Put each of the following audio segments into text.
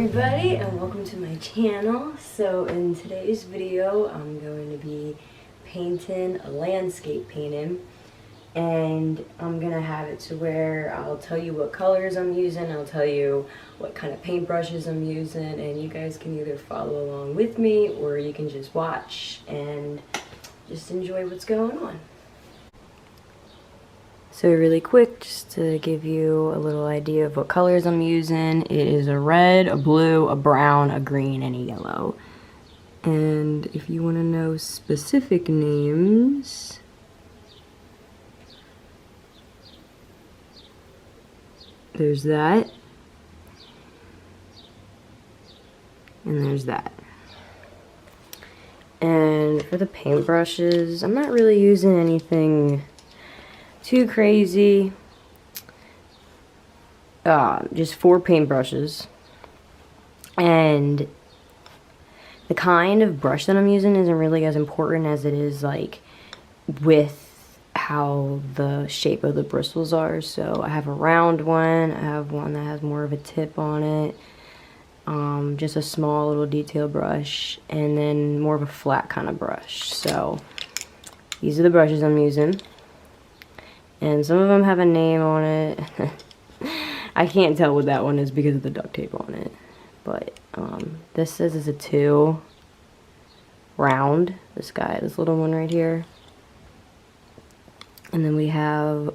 everybody, and welcome to my channel. So in today's video I'm going to be painting a landscape painting, and I'm gonna have it to where I'll tell you what colors I'm using, I'll tell you what kind of paintbrushes I'm using, and you guys can either follow along with me or you can just watch and just enjoy what's going on. So really quick, just to give you a little idea of what colors I'm using, it is a red, a blue, a brown, a green, and a yellow. And if you want to know specific names, there's that, and there's that. And for the paintbrushes, I'm not really using anything too crazy. Just 4 paintbrushes, and the kind of brush that I'm using isn't really as important as it is like with how the shape of the bristles are. So I have a round one, I have one that has more of a tip on it, just a small little detail brush, and then more of a flat kind of brush. So these are the brushes I'm using. And some of them have a name on it. I can't tell what that one is because of the duct tape on it. But this says it's a 2 round. This little one right here. And then we have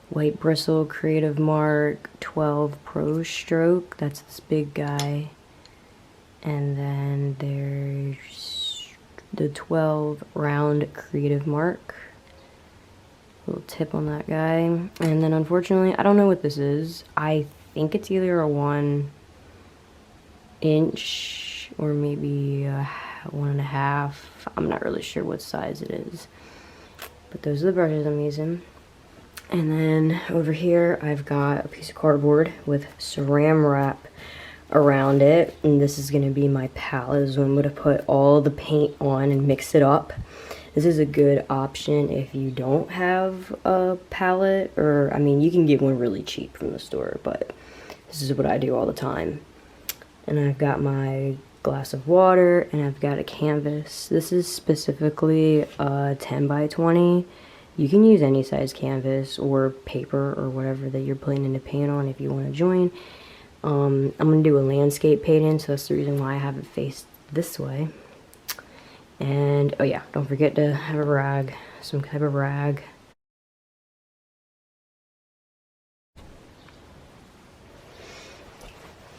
white bristle creative mark 12 pro stroke. That's this big guy. And then there's the 12 round creative mark. Little tip on that guy. And then unfortunately, I don't know what this is. I think it's either a 1 inch or maybe a 1.5. I'm not really sure what size it is. But those are the brushes I'm using. And then over here, I've got a piece of cardboard with saran wrap around it. And this is going to be my palette. This is where I'm going to put all the paint on and mix it up. This is a good option if you don't have a palette, or I mean, you can get one really cheap from the store, but this is what I do all the time. And I've got my glass of water, and I've got a canvas. This is specifically a 10 by 20. You can use any size canvas or paper or whatever that you're planning to paint on if you want to join. I'm going to do a landscape painting, so that's the reason why I have it faced this way. And, oh yeah, don't forget to have a rag, some type of rag.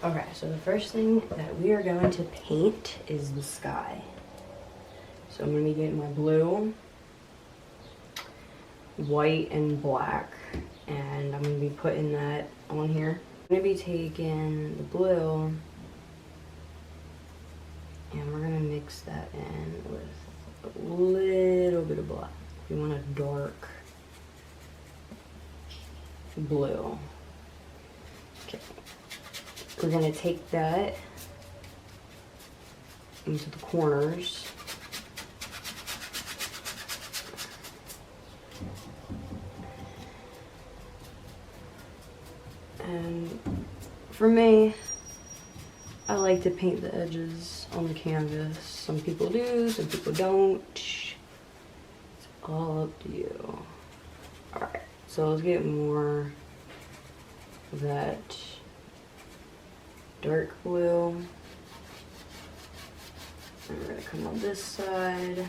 Okay, so the first thing that we are going to paint is the sky. So I'm going to be getting my blue, white, and black, and I'm going to be putting that on here. I'm going to be taking the blue, and we're going to mix that in with a little bit of black. We want a dark blue. Okay. We're going to take that into the corners. And for me, I like to paint the edges on the canvas. Some people do, some people don't. It's all up to you. Alright, so let's get more of that dark blue. And we're going to come on this side.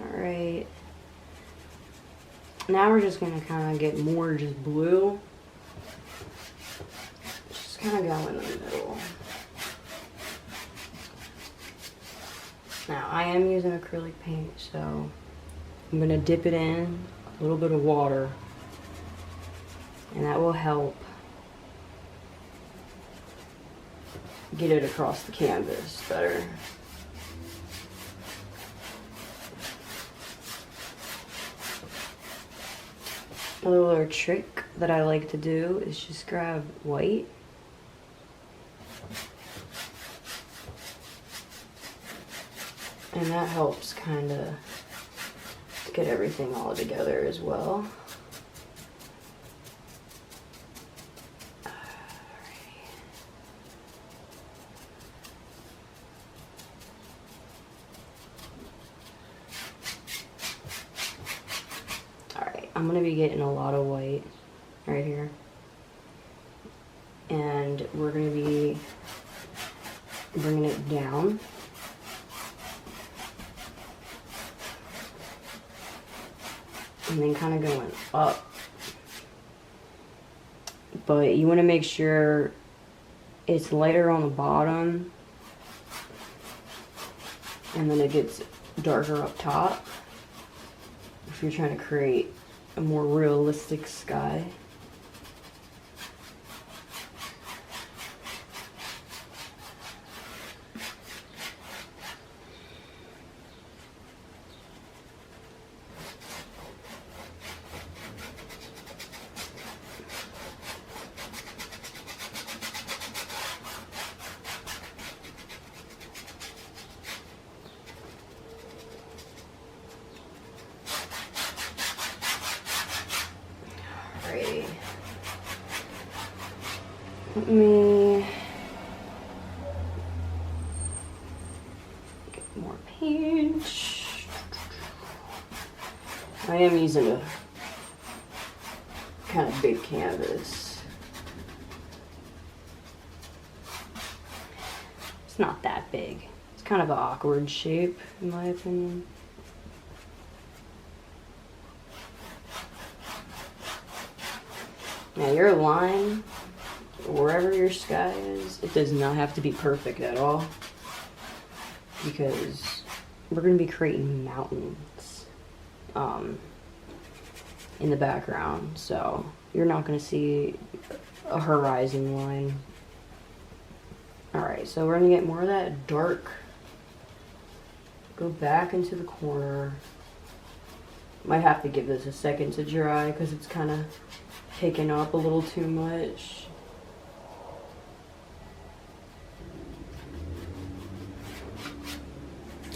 Alright. Now we're just going to kind of get more just blue. Just kind of go in the middle. Now I am using acrylic paint, so I'm going to dip it in a little bit of water. And that will help get it across the canvas better. A little trick that I like to do is just grab white and that helps kind of get everything all together as well. Alright, I'm going to be getting a lot of white right here. And we're going to be bringing it down. And then kind of going up. But you want to make sure it's lighter on the bottom and then it gets darker up top if you're trying to create a more realistic sky. Alrighty. Let me get more paint. I am using a kind of big canvas. It's not that big. It's kind of an awkward shape, in my opinion. Now your line, wherever your sky is, it does not have to be perfect at all, because we're going to be creating mountains in the background, so you're not going to see a horizon line. Alright, so we're going to get more of that dark, go back into the corner. Might have to give this a second to dry because it's kind of taking up a little too much.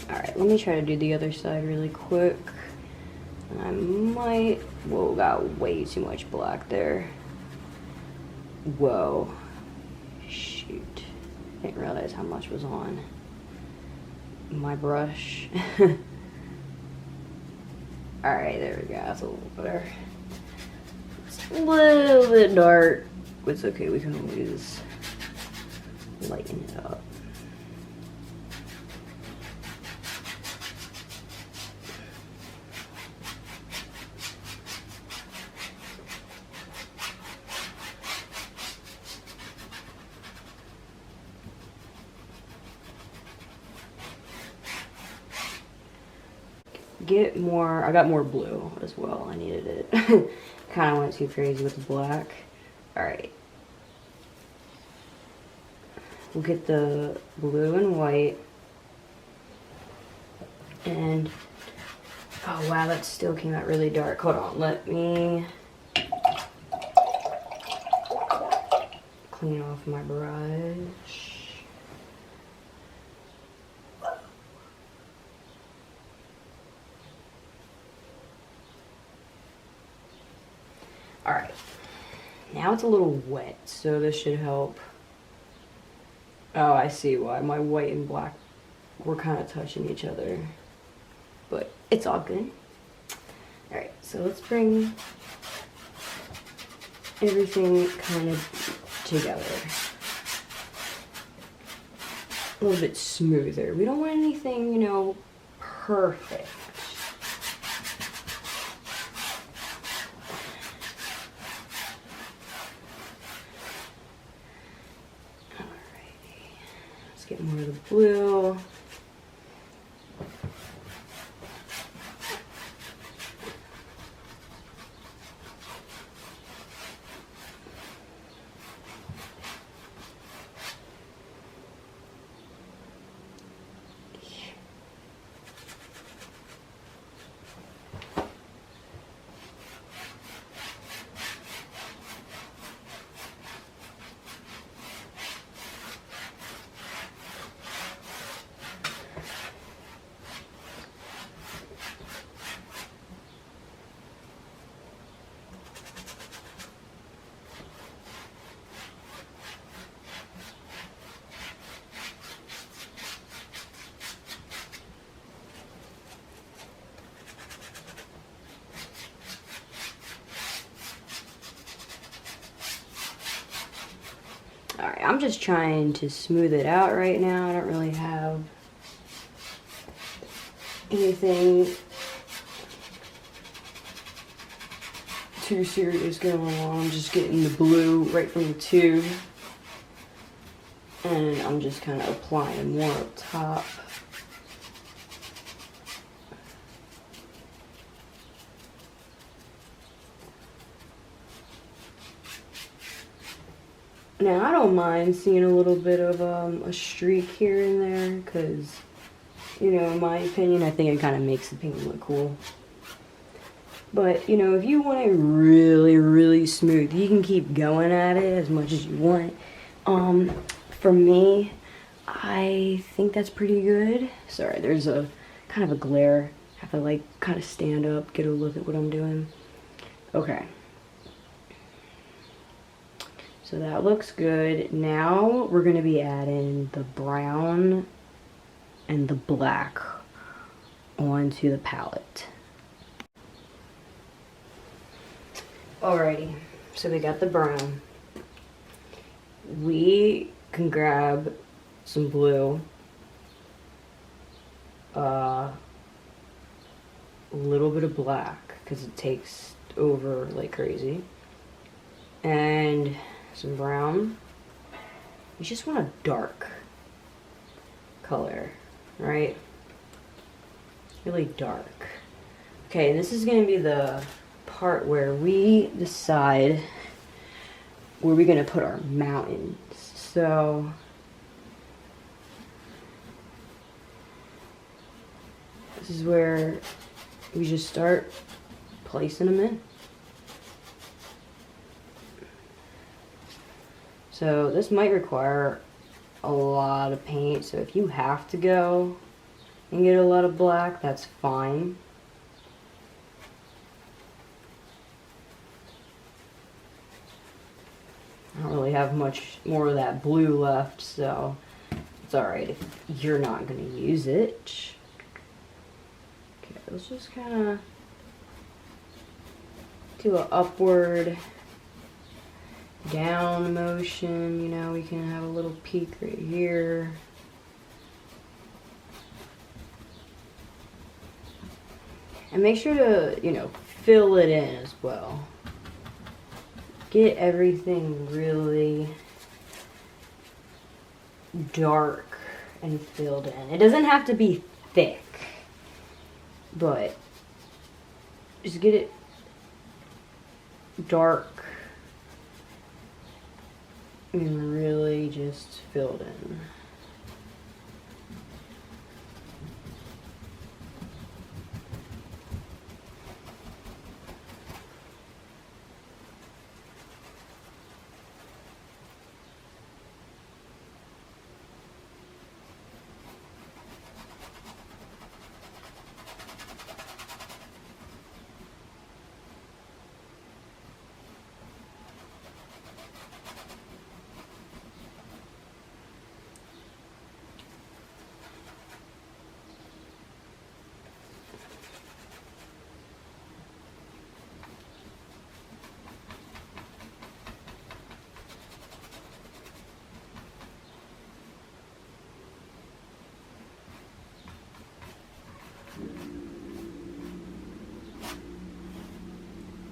Alright, let me try to do the other side really quick. I might... Whoa, got way too much black there. Whoa. Shoot. Didn't realize how much was on my brush. Alright, there we go. That's a little better. It's a little bit dark. It's okay, we can always lighten it up. Get more, I got more blue as well, I needed it. Kind of went too crazy with the black. Alright. We'll get the blue and white. And, oh wow, that still came out really dark. Hold on, let me clean off my brush. Alright, now it's a little wet, so this should help. Oh, I see why. My white and black were kind of touching each other. But it's all good. Alright, so let's bring everything kind of together. A little bit smoother. We don't want anything, you know, perfect. Get more of the blue. I'm just trying to smooth it out right now. I don't really have anything too serious going on. I'm just getting the blue right from the tube, and I'm just kind of applying more up top. Now, I don't mind seeing a little bit of a streak here and there, because, you know, in my opinion, I think it kind of makes the paint look cool. But, you know, if you want it really, really smooth, you can keep going at it as much as you want. For me, I think that's pretty good. Sorry, there's a kind of a glare. I have to, like, kind of stand up, get a look at what I'm doing. Okay. So that looks good. Now we're going to be adding the brown and the black onto the palette. Alrighty, so we got the brown. We can grab some blue, a little bit of black because it takes over like crazy, and some brown. You just want a dark color, right? Really dark. Okay, this is going to be the part where we decide where we're going to put our mountains. So this is where we just start placing them in. So this might require a lot of paint, so if you have to go and get a lot of black, that's fine. I don't really have much more of that blue left, so it's alright if you're not going to use it. Okay, let's just kind of do an upward down motion. You know, we can have a little peak right here. And make sure to, you know, fill it in as well. Get everything really dark and filled in. It doesn't have to be thick, but just get it dark and really just filled in.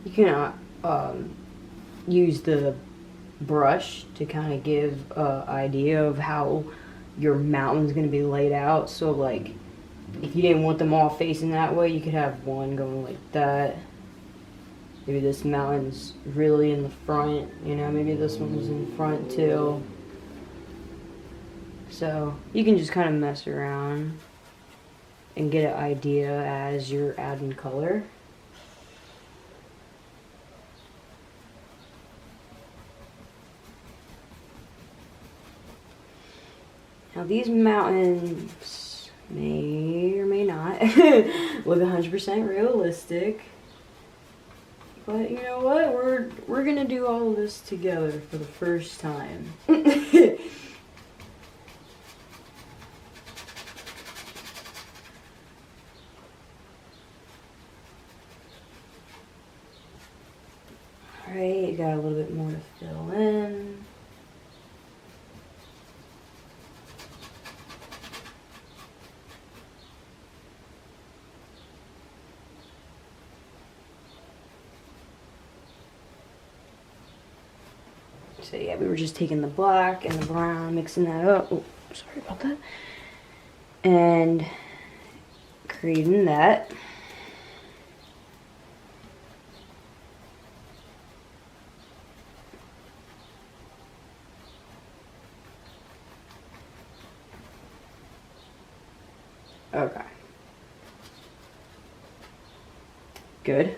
You can use the brush to kind of give an idea of how your mountain's going to be laid out. So like, if you didn't want them all facing that way, you could have one going like that. Maybe this mountain's really in the front, you know, maybe this one's in front too. So you can just kind of mess around and get an idea as you're adding color. Now these mountains may or may not look 100% realistic, but you know what? We're gonna do all of this together for the first time. Alright, got a little bit more to fill in. So yeah, we were just taking the black and the brown, mixing that up. Oh, sorry about that. And creating that. Okay. Good.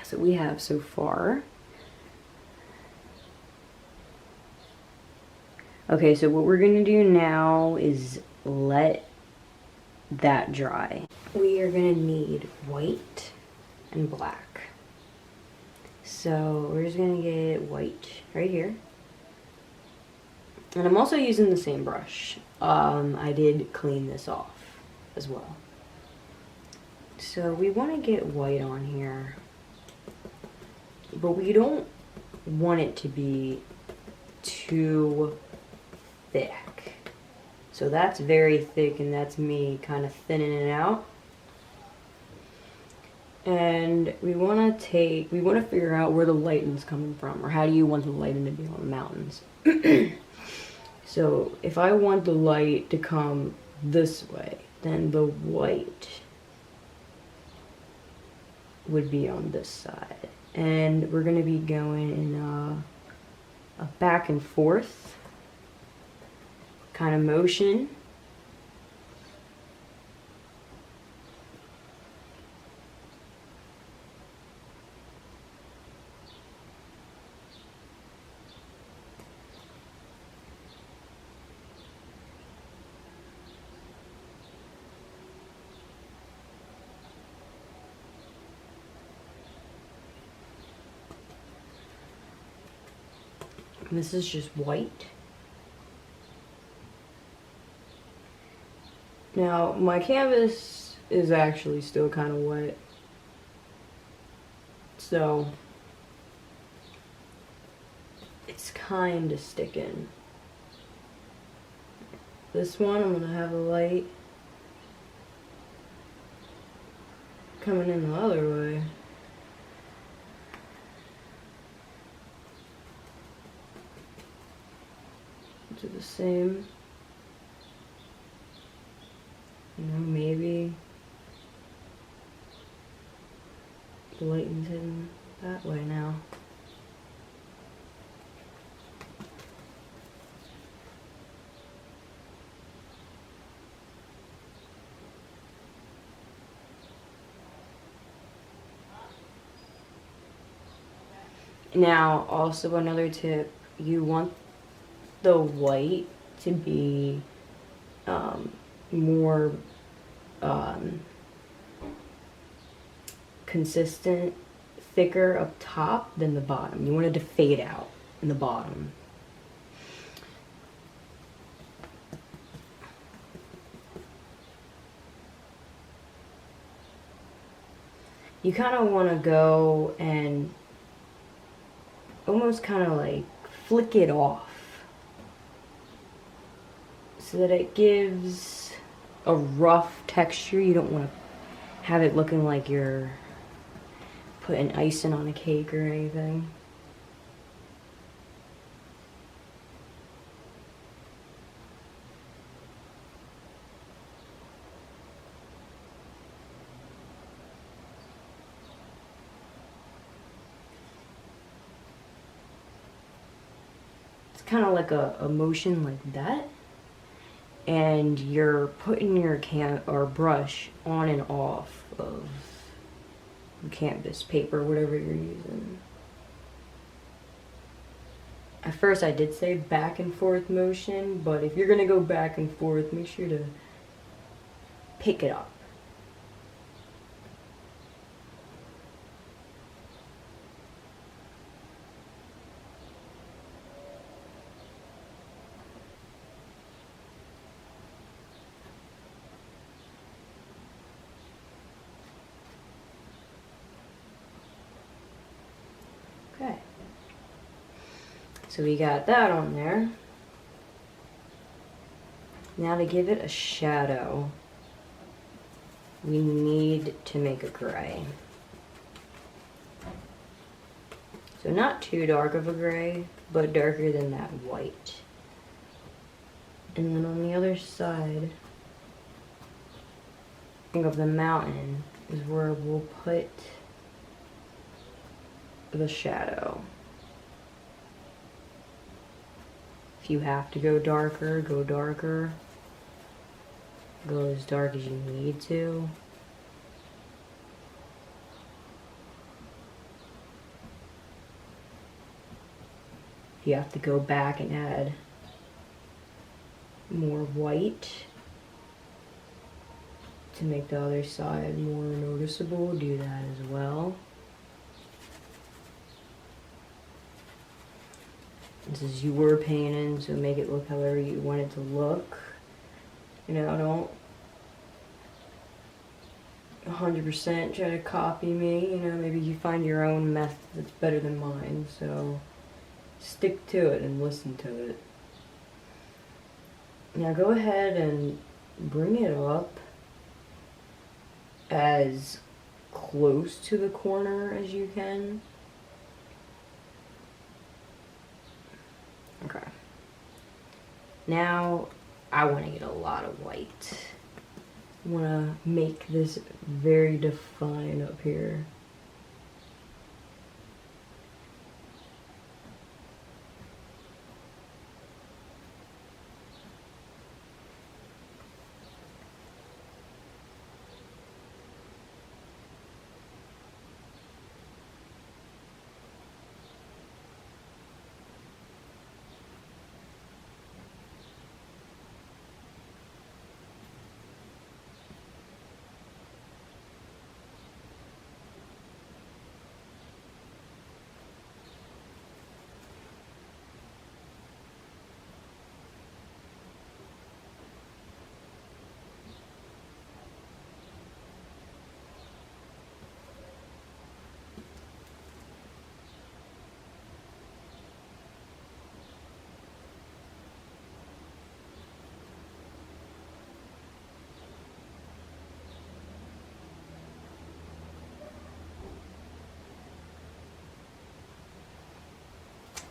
So we have so far. Okay, so what we're gonna do now is let that dry. We are gonna need white and black. So we're just gonna get white right here. And I'm also using the same brush. I did clean this off as well. So we want to get white on here, but we don't want it to be too thick. So that's very thick, and that's me kind of thinning it out. And we want to figure out where the lighting's coming from, or how do you want the lighting to be on the mountains. So if I want the light to come this way, then the white would be on this side. And we're going to be going in a back and forth kind of motion. This is just white. Now, my canvas is actually still kind of wet. So, it's kind of sticking. This one, I'm going to have the light coming in the other way. Do the same. You know, maybe the lighting's heading that way now. Now, also another tip, you want the white to be more consistent, thicker up top than the bottom. You want it to fade out in the bottom. You kind of want to go and almost kind of like flick it off so that it gives a rough texture. You don't want to have it looking like you're putting icing on a cake or anything. It's kind of like a motion like that. And you're putting your brush on and off of canvas paper, whatever you're using. At first I did say back and forth motion, but if you're gonna go back and forth, make sure to pick it up. Okay, so we got that on there. Now to give it a shadow, we need to make a gray. So not too dark of a gray, but darker than that white. And then on the other side, I think of the mountain is where we'll put the shadow. If you have to go darker, go darker. Go as dark as you need to. If you have to go back and add more white to make the other side more noticeable, do that as well. This is your painting, so make it look however you want it to look. You know, don't 100% try to copy me. You know, maybe you find your own method that's better than mine, so stick to it and listen to it. Now go ahead and bring it up as close to the corner as you can. Okay. Now I want to get a lot of white. I want to make this very defined up here.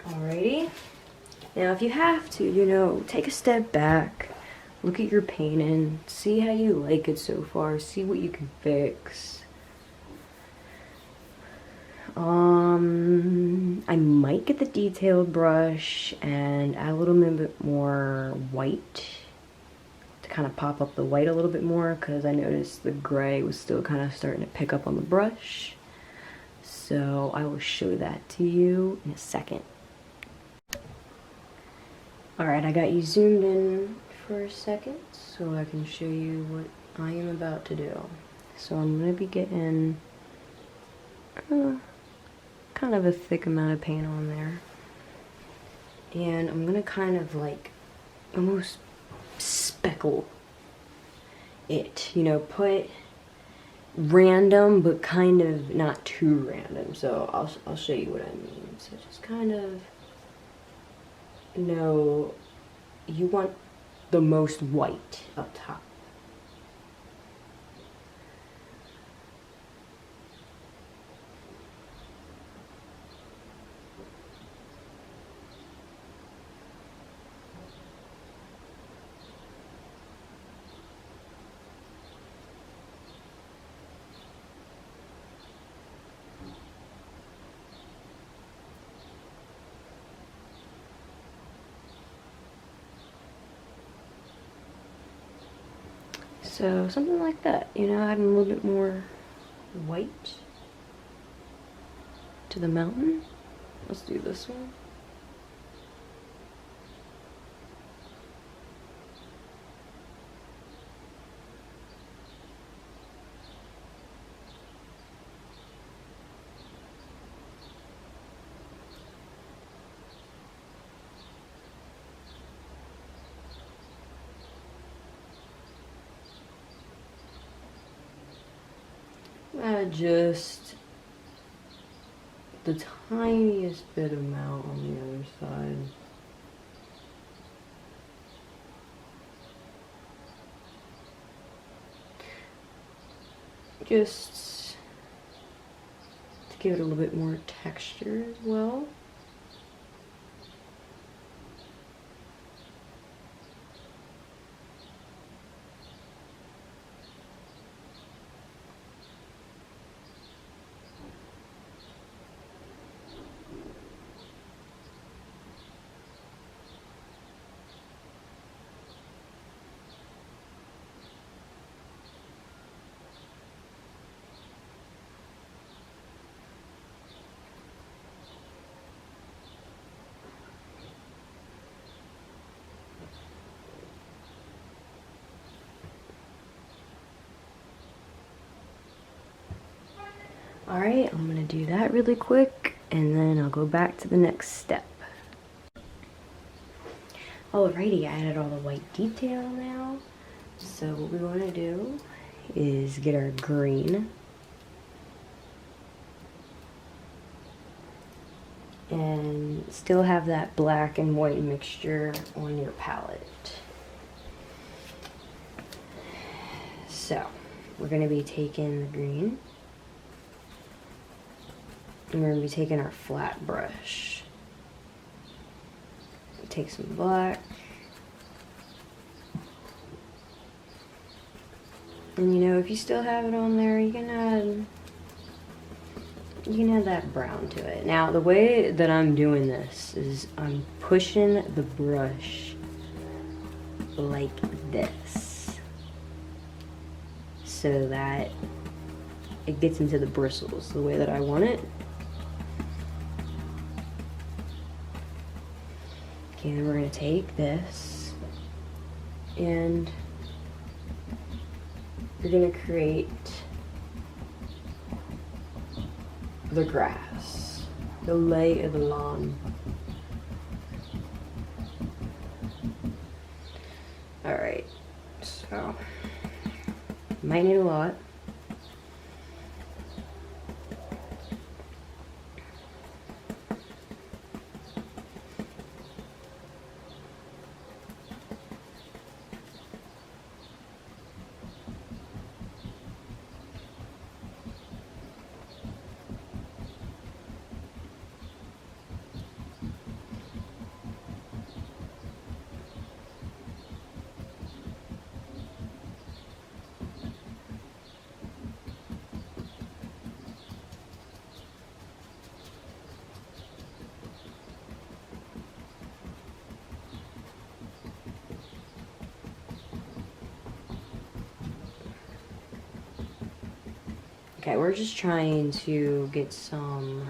Alrighty. Now if you have to, you know, take a step back, look at your painting, see how you like it so far, see what you can fix. I might get the detailed brush and add a little bit more white to kind of pop up the white a little bit more, because I noticed the gray was still kind of starting to pick up on the brush. So I will show that to you in a second. Alright, I got you zoomed in for a second so I can show you what I am about to do. So I'm going to be getting kind of a thick amount of paint on there. And I'm going to kind of like almost speckle it. You know, put random but kind of not too random. So I'll show you what I mean. So just kind of... No, you want the most white up top. So something like that, you know, adding a little bit more white to the mountain. Let's do this one. Add just the tiniest bit amount on the other side. Just to give it a little bit more texture as well. Alright, I'm gonna do that really quick and then I'll go back to the next step. Alrighty, I added all the white detail now. So what we want to do is get our green and still have that black and white mixture on your palette. So we're going to be taking the green and we're going to be taking our flat brush. Take some black. And you know, if you still have it on there, you can add that brown to it. Now, the way that I'm doing this is I'm pushing the brush like this so that it gets into the bristles the way that I want it. Okay, then we're going to take this and we're going to create the grass, the lay of the lawn. Alright, so might need a lot. Okay, we're just trying to get some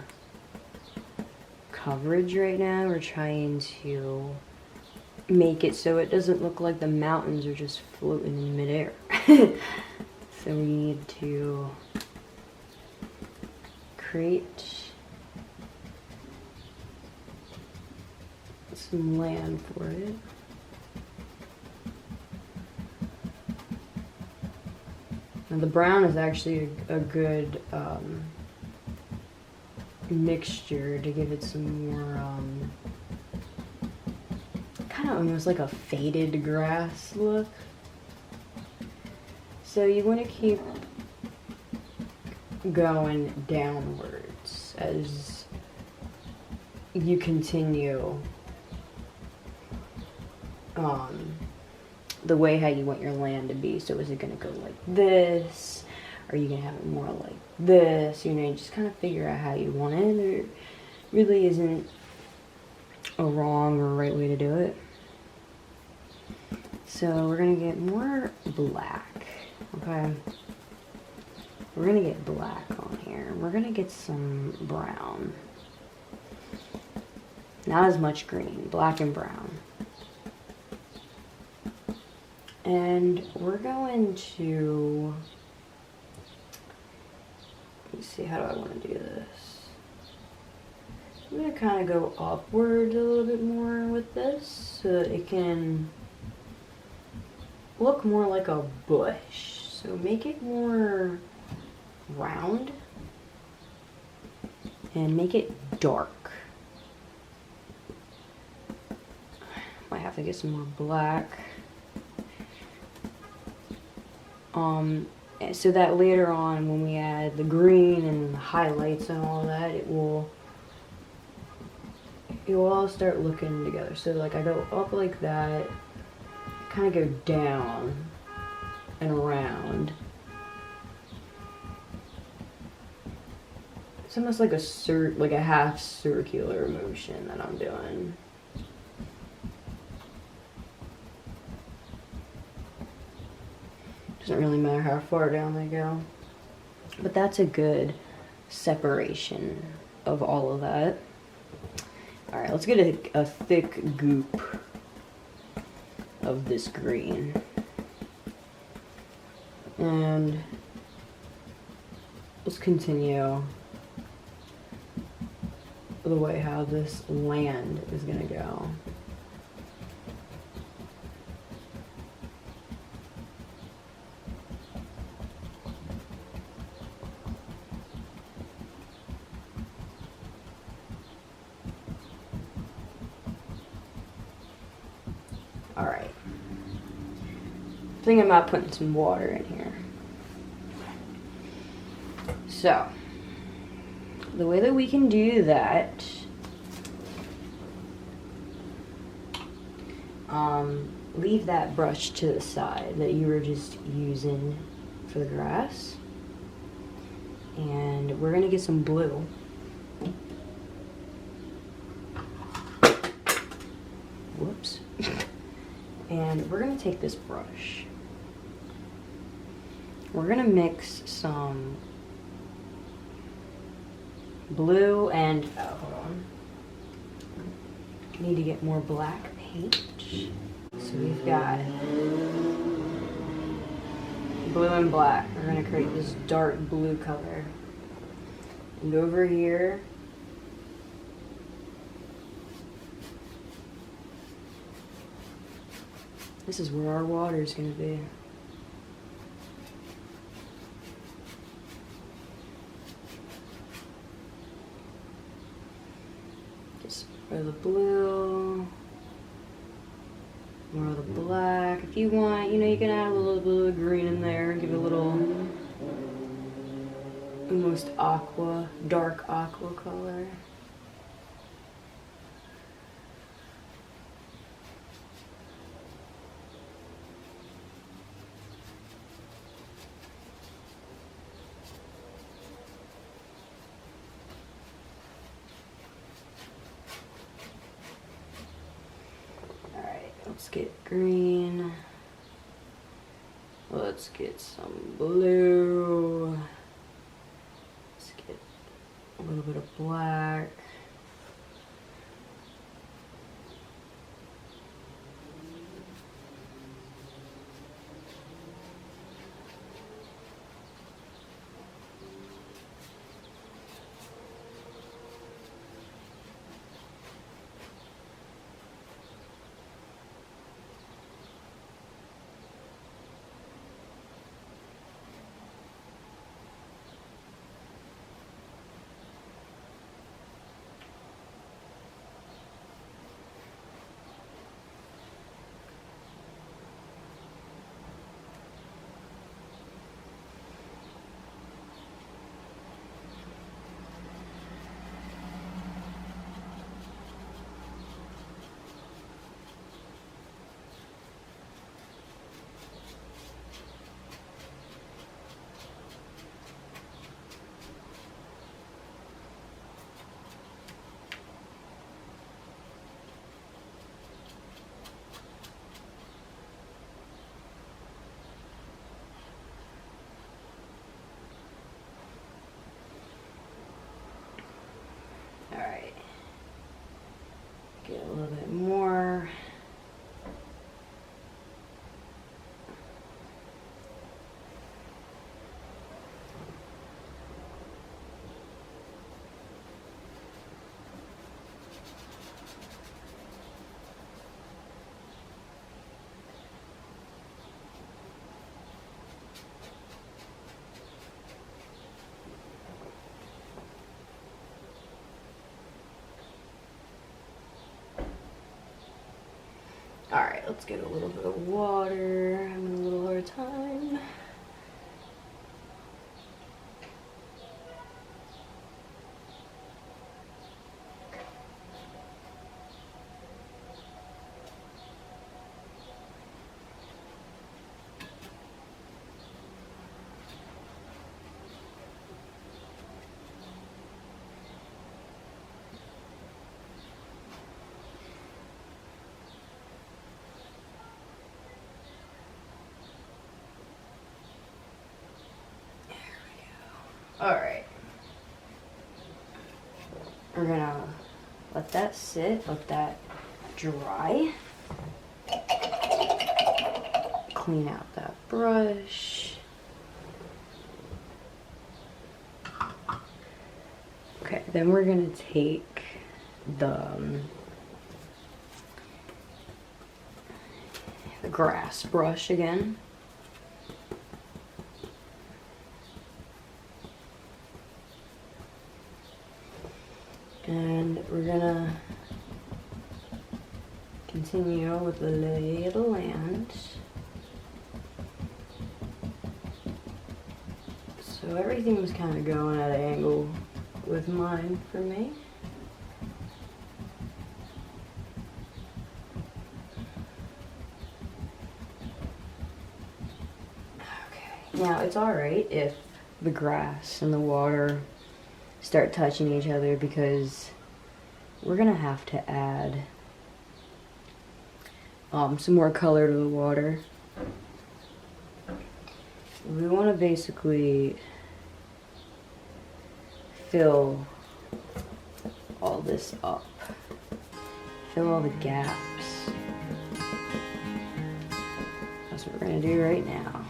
coverage right now. We're trying to make it so it doesn't look like the mountains are just floating in midair. So we need to create some land for it. Now the brown is actually a good mixture to give it some more kind of almost like a faded grass look. So you want to keep going downwards as you continue the way how you want your land to be. So is it going to go like this? Are you going to have it more like this? You know, you just kind of figure out how you want it. There really isn't a wrong or right way to do it. So we're going to get more black. Okay. We're going to get black on here. We're going to get some brown. Not as much green. Black and brown. And we're going to, let me see, how do I want to do this? I'm going to kind of go upward a little bit more with this so that it can look more like a bush. So make it more round and make it dark. Might have to get some more black. so that later on when we add the green and the highlights and all that, it will all start looking together. So like I go up like that, kind of go down and around. It's almost like a half circular motion that I'm doing. Doesn't really matter how far down they go. But that's a good separation of all of that. Alright, let's get a thick goop of this green. And let's continue the way how this land is gonna go. Alright. Thinking about putting some water in here. So, the way that we can do that, leave that brush to the side that you were just using for the grass. And we're gonna get some blue. Whoops. And we're gonna take this brush. We're gonna mix some blue and, oh, hold on. Need to get more black paint. So we've got blue and black. We're gonna create this dark blue color. And over here, this is where our water is gonna be. Just more of the blue, more of the black. If you want, you know, you can add a little bit of green in there, give it a little almost aqua, dark aqua color. Let's get green. Let's get some blue. Let's get a little bit of black. Alright, get a little bit more. Alright, let's get a little bit of water. I'm having a little hard time. Alright. We're gonna let that sit, let that dry. Clean out that brush. Okay, then we're gonna take the grass brush again. And we're gonna continue with the lay of the land. So everything was kind of going at an angle with mine for me. Okay, now it's alright if the grass and the water start touching each other, because we're gonna have to add some more color to the water. We want to basically fill all this up, fill all the gaps. That's what we're gonna do right now.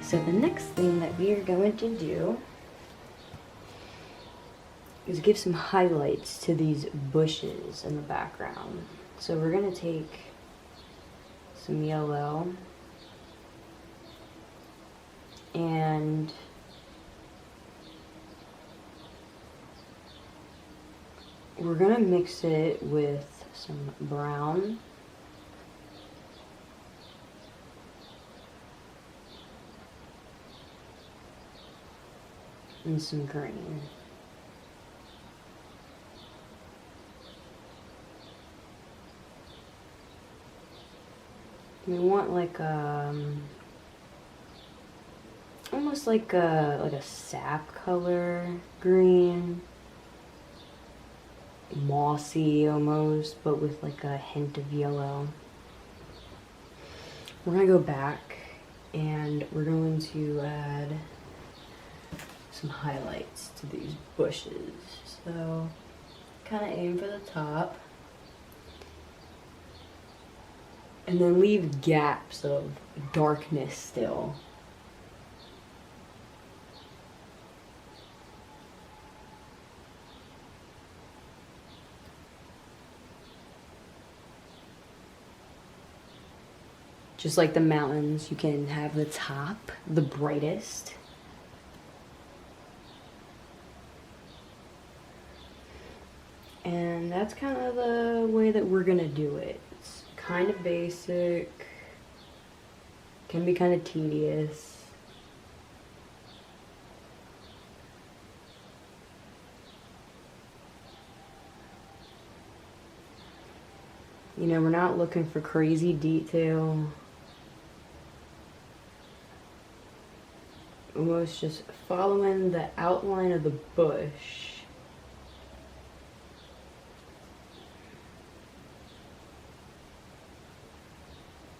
So the next thing that we are going to do is give some highlights to these bushes in the background. So we're going to take some yellow and we're going to mix it with some brown. And some green. We want like almost like a sap color green, mossy almost, but with like a hint of yellow. We're gonna go back and we're going to add some highlights to these bushes. So kind of aim for the top and then leave gaps of darkness still. Just like the mountains, you can have the top the brightest. And that's kind of the way that we're gonna do it. It's kind of basic, can be kind of tedious. You know, we're not looking for crazy detail. Almost just following the outline of the bush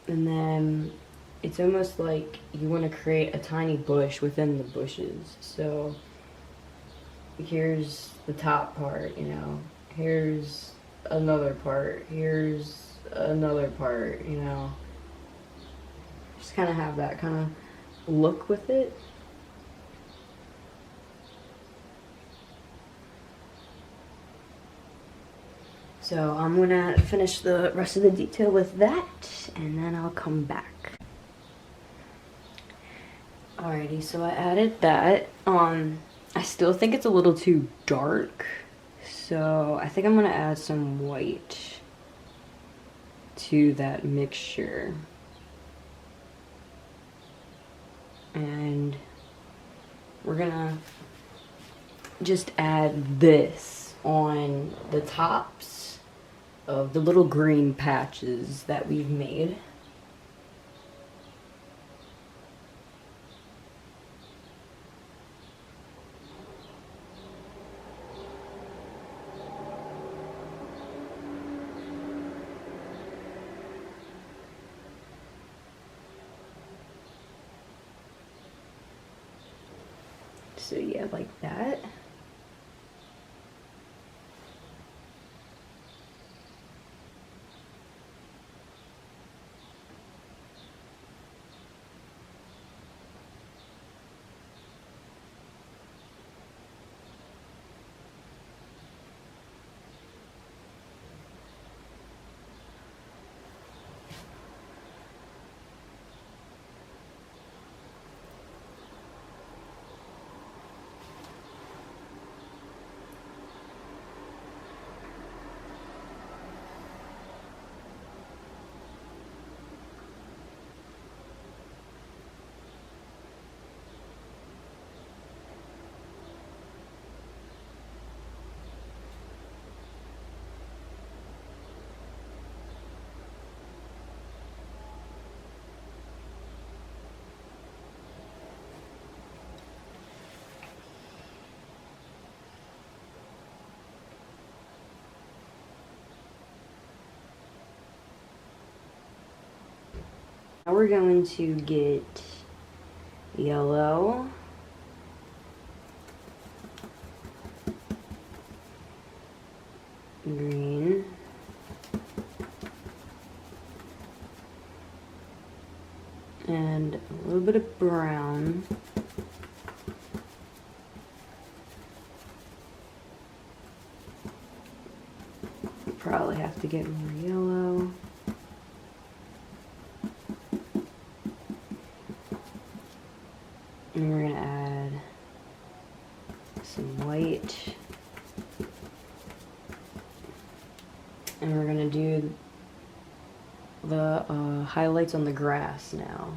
And then it's almost like you want to create a tiny bush within the bushes. So here's the top part, you know, here's another part, here's another part, you know. Just kind of have that kind of look with it. So I'm gonna finish the rest of the detail with that, and then I'll come back. Alrighty, so I added that. I still think it's a little too dark, so I think I'm gonna add some white to that mixture. And we're gonna just add this on the tops of the little green patches that we've made. So yeah, like that. Now we're going to get yellow, green, and a little bit of brown. Probably have to get more yellow. And we're gonna add some white. And we're gonna do the highlights on the grass now.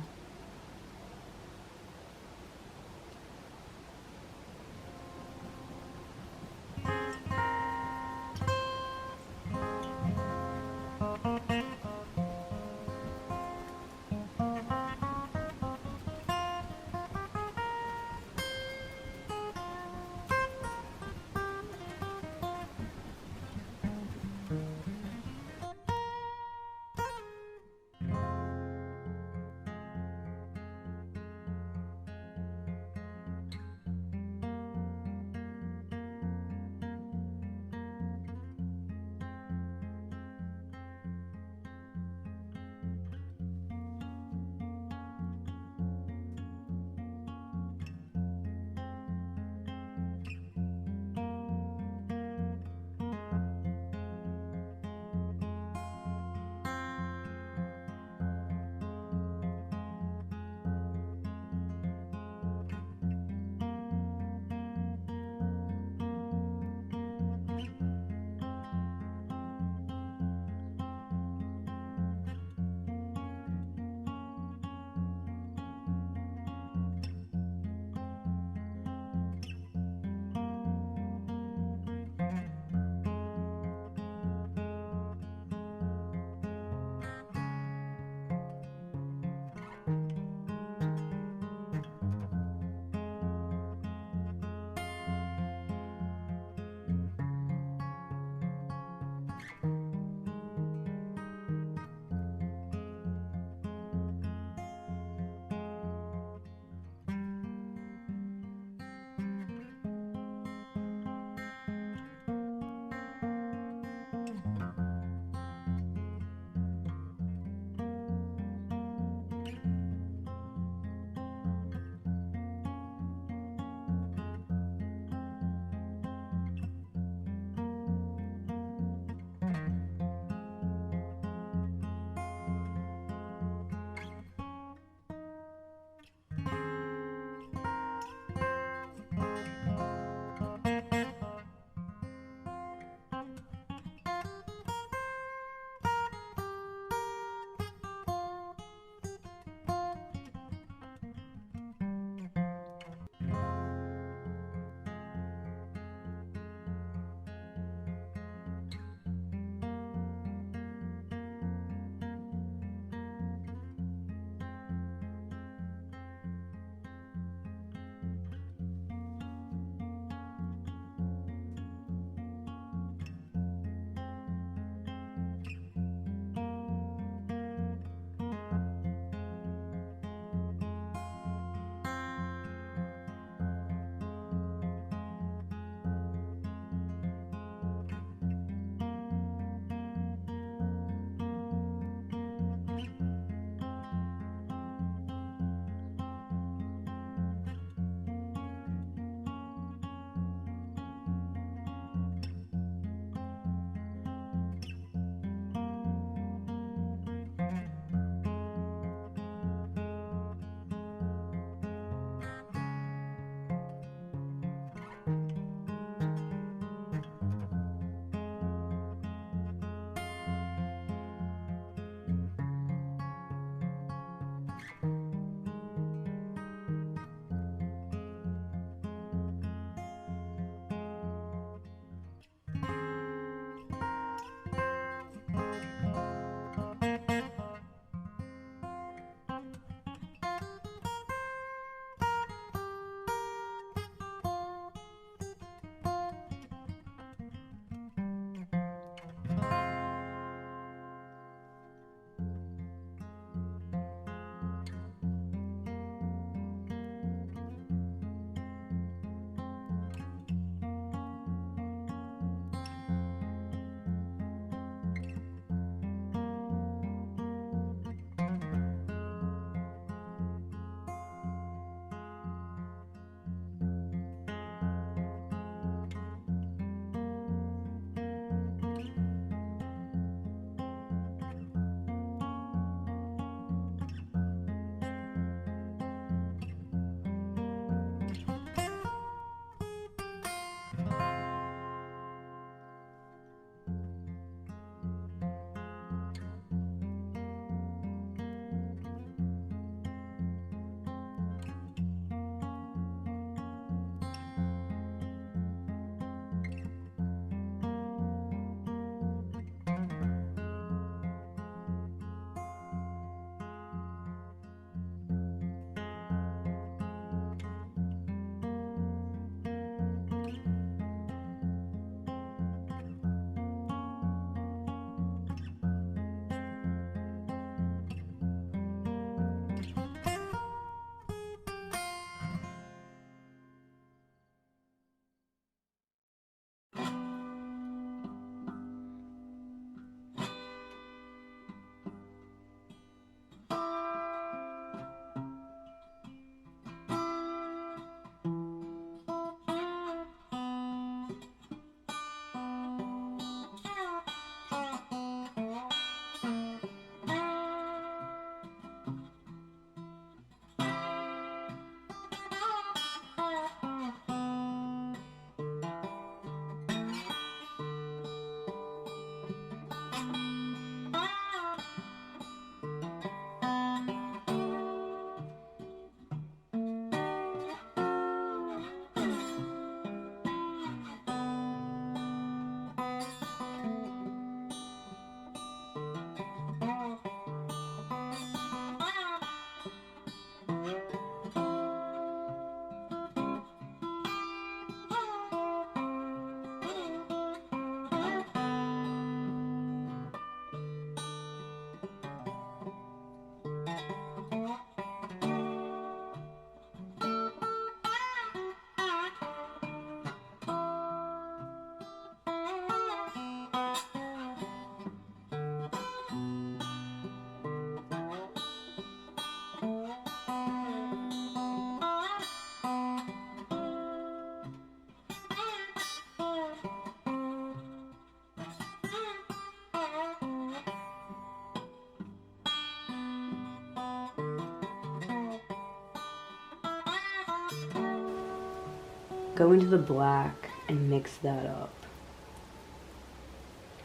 go into the black and mix that up.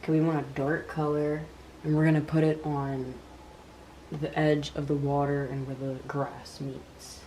Okay, we want a dark color, and we're gonna put it on the edge of the water and where the grass meets.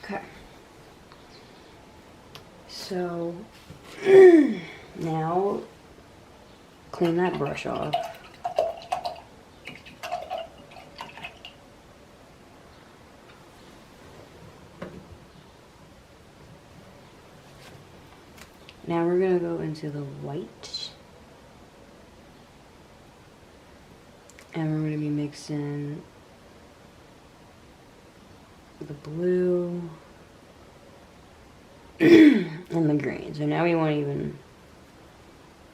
Okay. So now clean that brush off. Now we're gonna go into the white, and we're gonna be mixing the blue and the green. So now we want even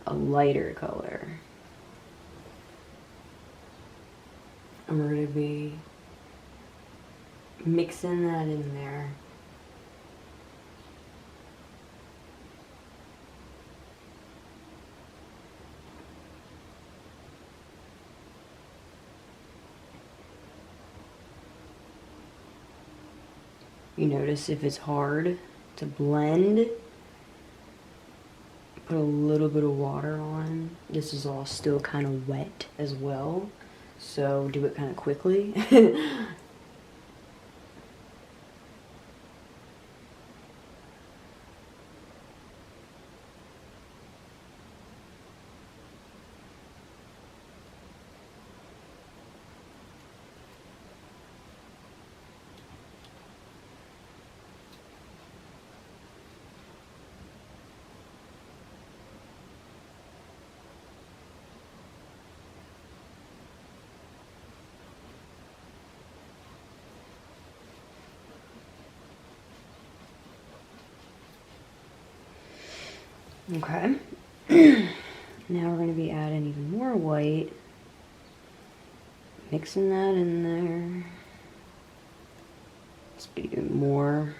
a lighter color. And we're going to be mixing that in there. You notice if it's hard to blend, put a little bit of water on. This is all still kind of wet as well, so do it kind of quickly. Okay, now we're going to be adding even more white, mixing that in there. Let's be doing more.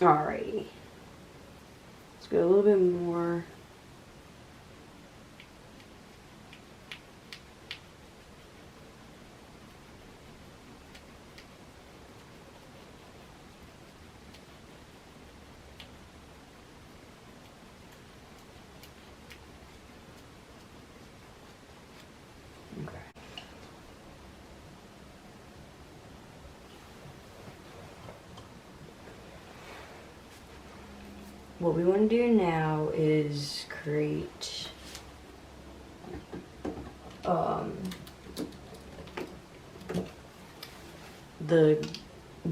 Alrighty, let's go a little bit more. Okay. What we want to do now is create the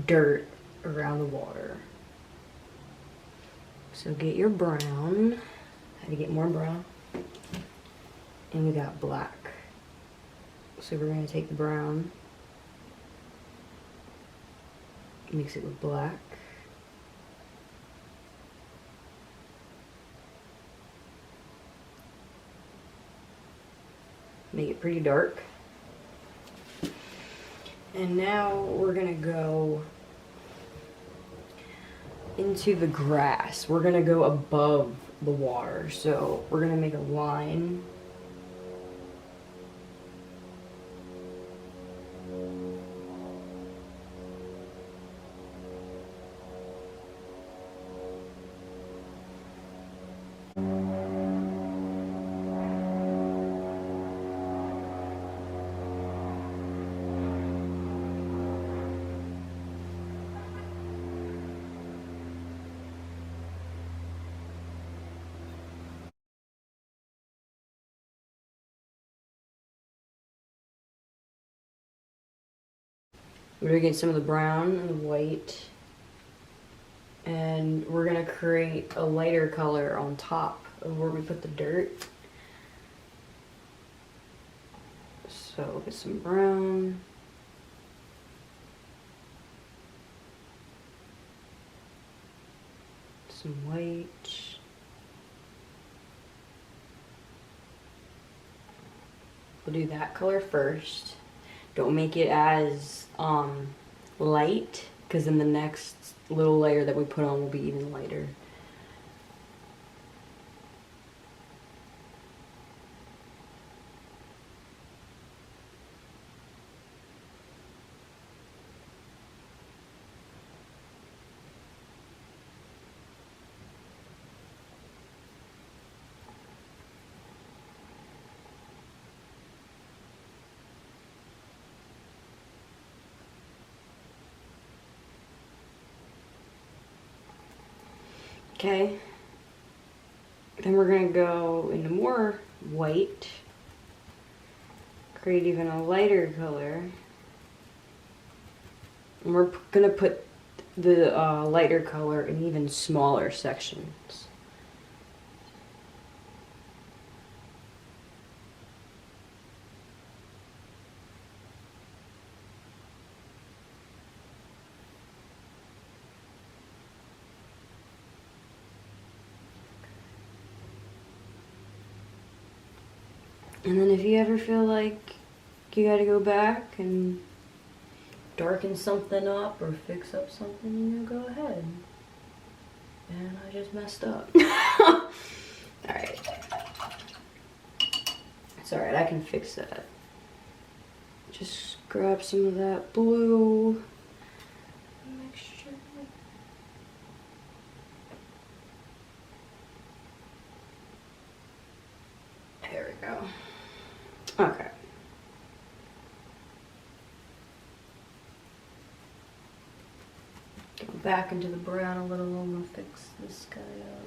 dirt around the water. So get your brown. How to get more brown? And we got black. So we're going to take the brown Mix it with black. Make it pretty dark. And now we're gonna go into the grass. We're gonna go above the water. So we're gonna make a line. We're gonna get some of the brown and the white. And we're gonna create a lighter color on top of where we put the dirt. So get some brown. Some white. We'll do that color first. Don't make it as light, because then the next little layer that we put on will be even lighter. Okay, then we're gonna go into more white, create even a lighter color, and we're gonna put the lighter color in even smaller sections. And then if you ever feel like you gotta go back and darken something up or fix up something, you know, go ahead. And I just messed up. Alright. It's alright, I can fix that. Just grab some of that blue mixture. There we go. Okay. Go back into the brown a little. I'm gonna fix this guy up.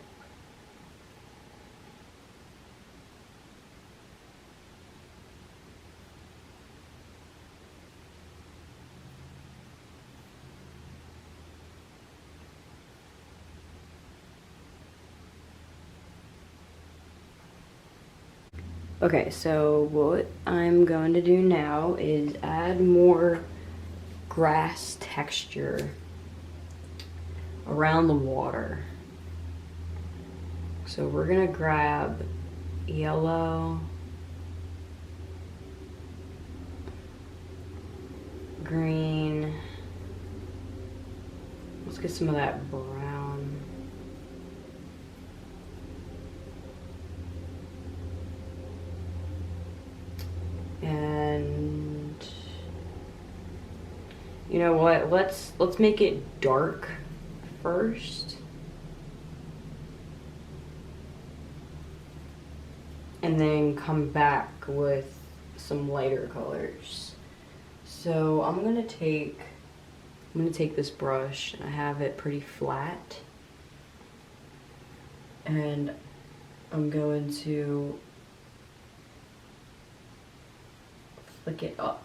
Okay, so what I'm going to do now is add more grass texture around the water. So we're gonna grab yellow, green, let's get some of that brown. And you know what? Let's make it dark first. And then come back with some lighter colors. So I'm gonna take this brush, and I have it pretty flat. And I'm going to flick it up.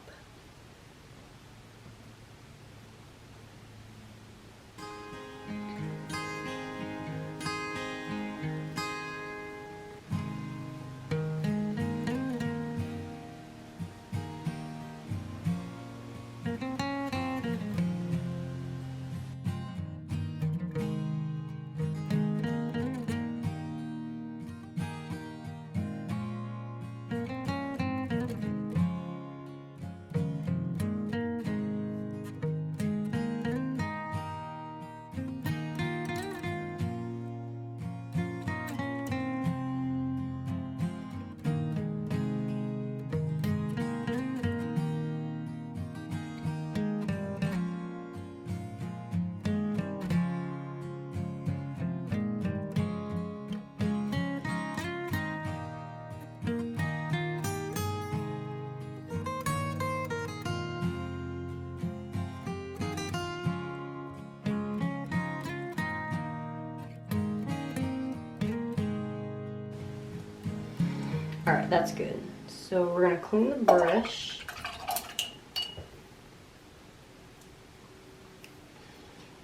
Alright, that's good. So we're gonna clean the brush.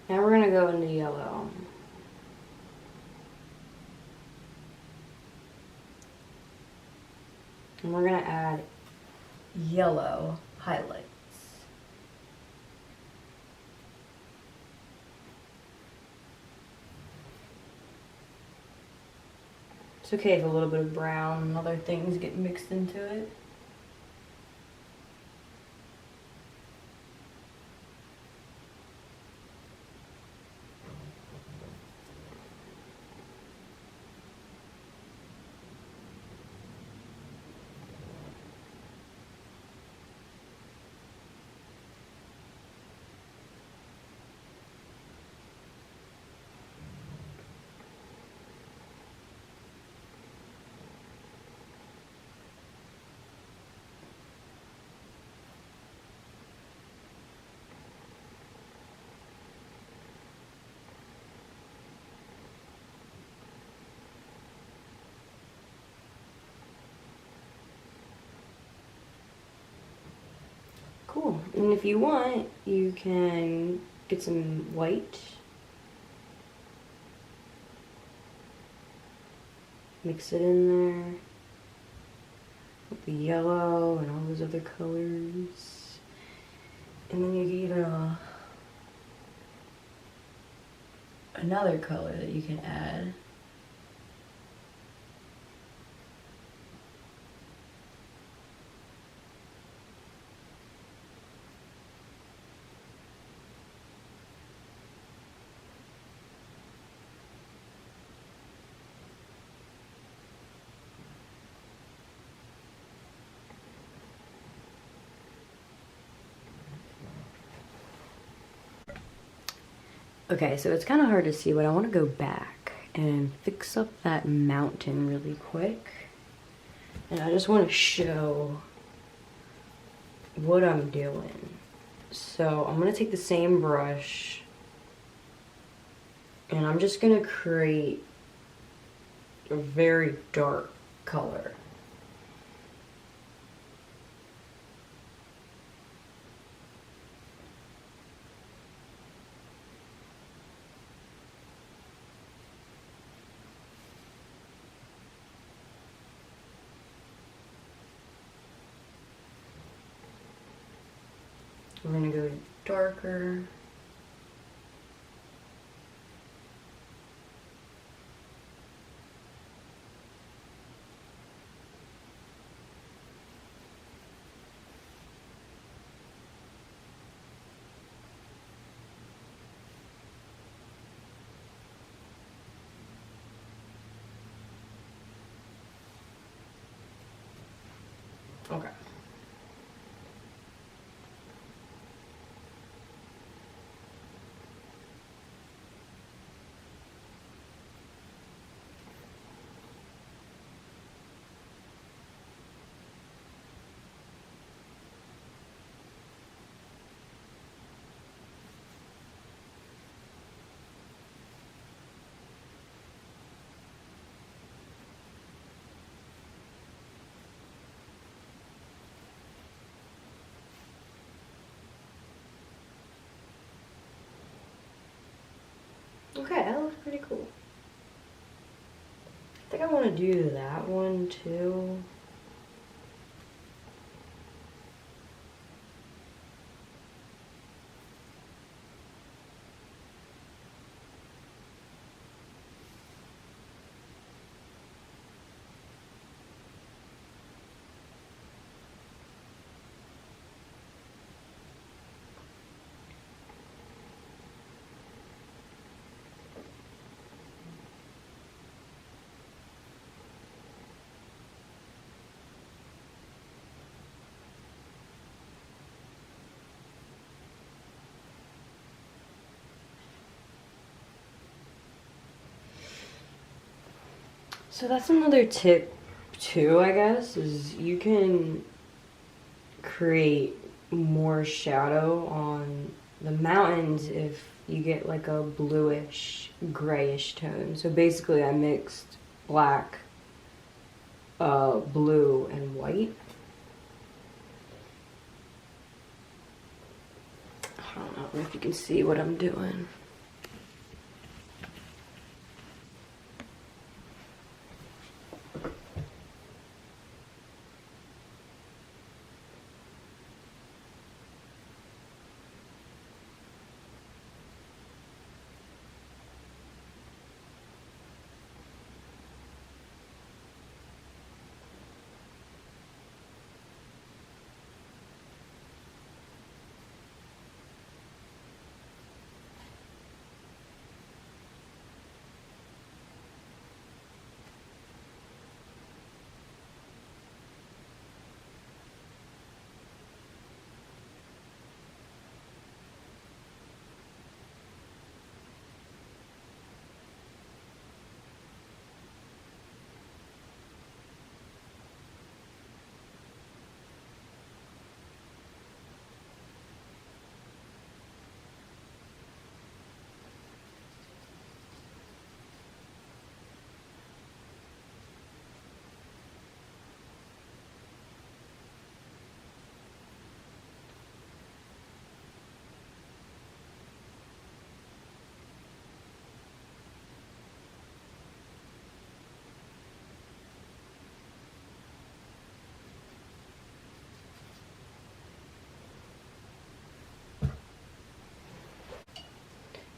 Now we're gonna go into yellow. And we're gonna add yellow highlights. It's okay if a little bit of brown and other things get mixed into it. Cool. And if you want, you can get some white, mix it in there with the yellow and all those other colors, and then you get another color that you can add. Okay, so it's kind of hard to see, but I want to go back and fix up that mountain really quick. And I just want to show what I'm doing. So I'm going to take the same brush and I'm just going to create a very dark color. We're gonna go darker. Okay. Okay, that looks pretty cool. I think I want to do that one too. So that's another tip too, I guess, is you can create more shadow on the mountains if you get like a bluish, grayish tone. So basically I mixed black, blue and white. I don't know if you can see what I'm doing.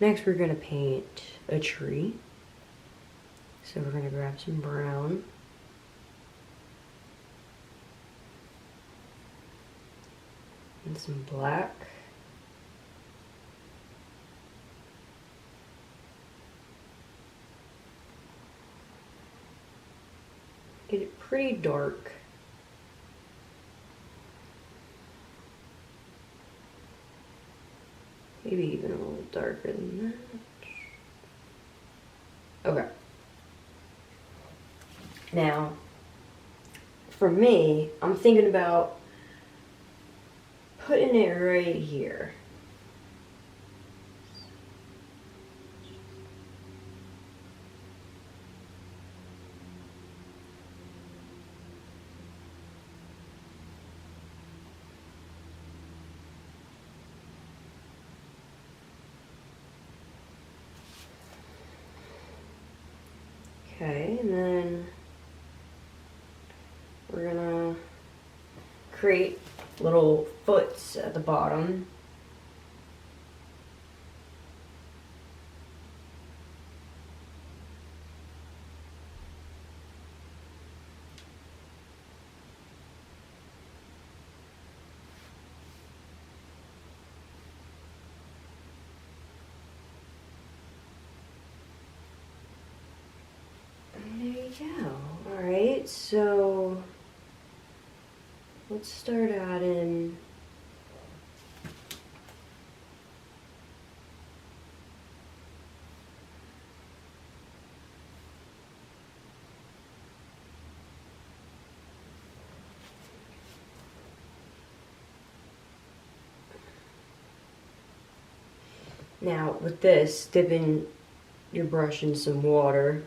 Next, we're gonna paint a tree. So we're gonna grab some brown. And some black. Get it pretty dark. Maybe even a little darker than that. Okay. Now, for me, I'm thinking about putting it right here. Okay, and then we're gonna create little foots at the bottom. There you go. Alright, so let's start adding now with this, dipping your brush in some water.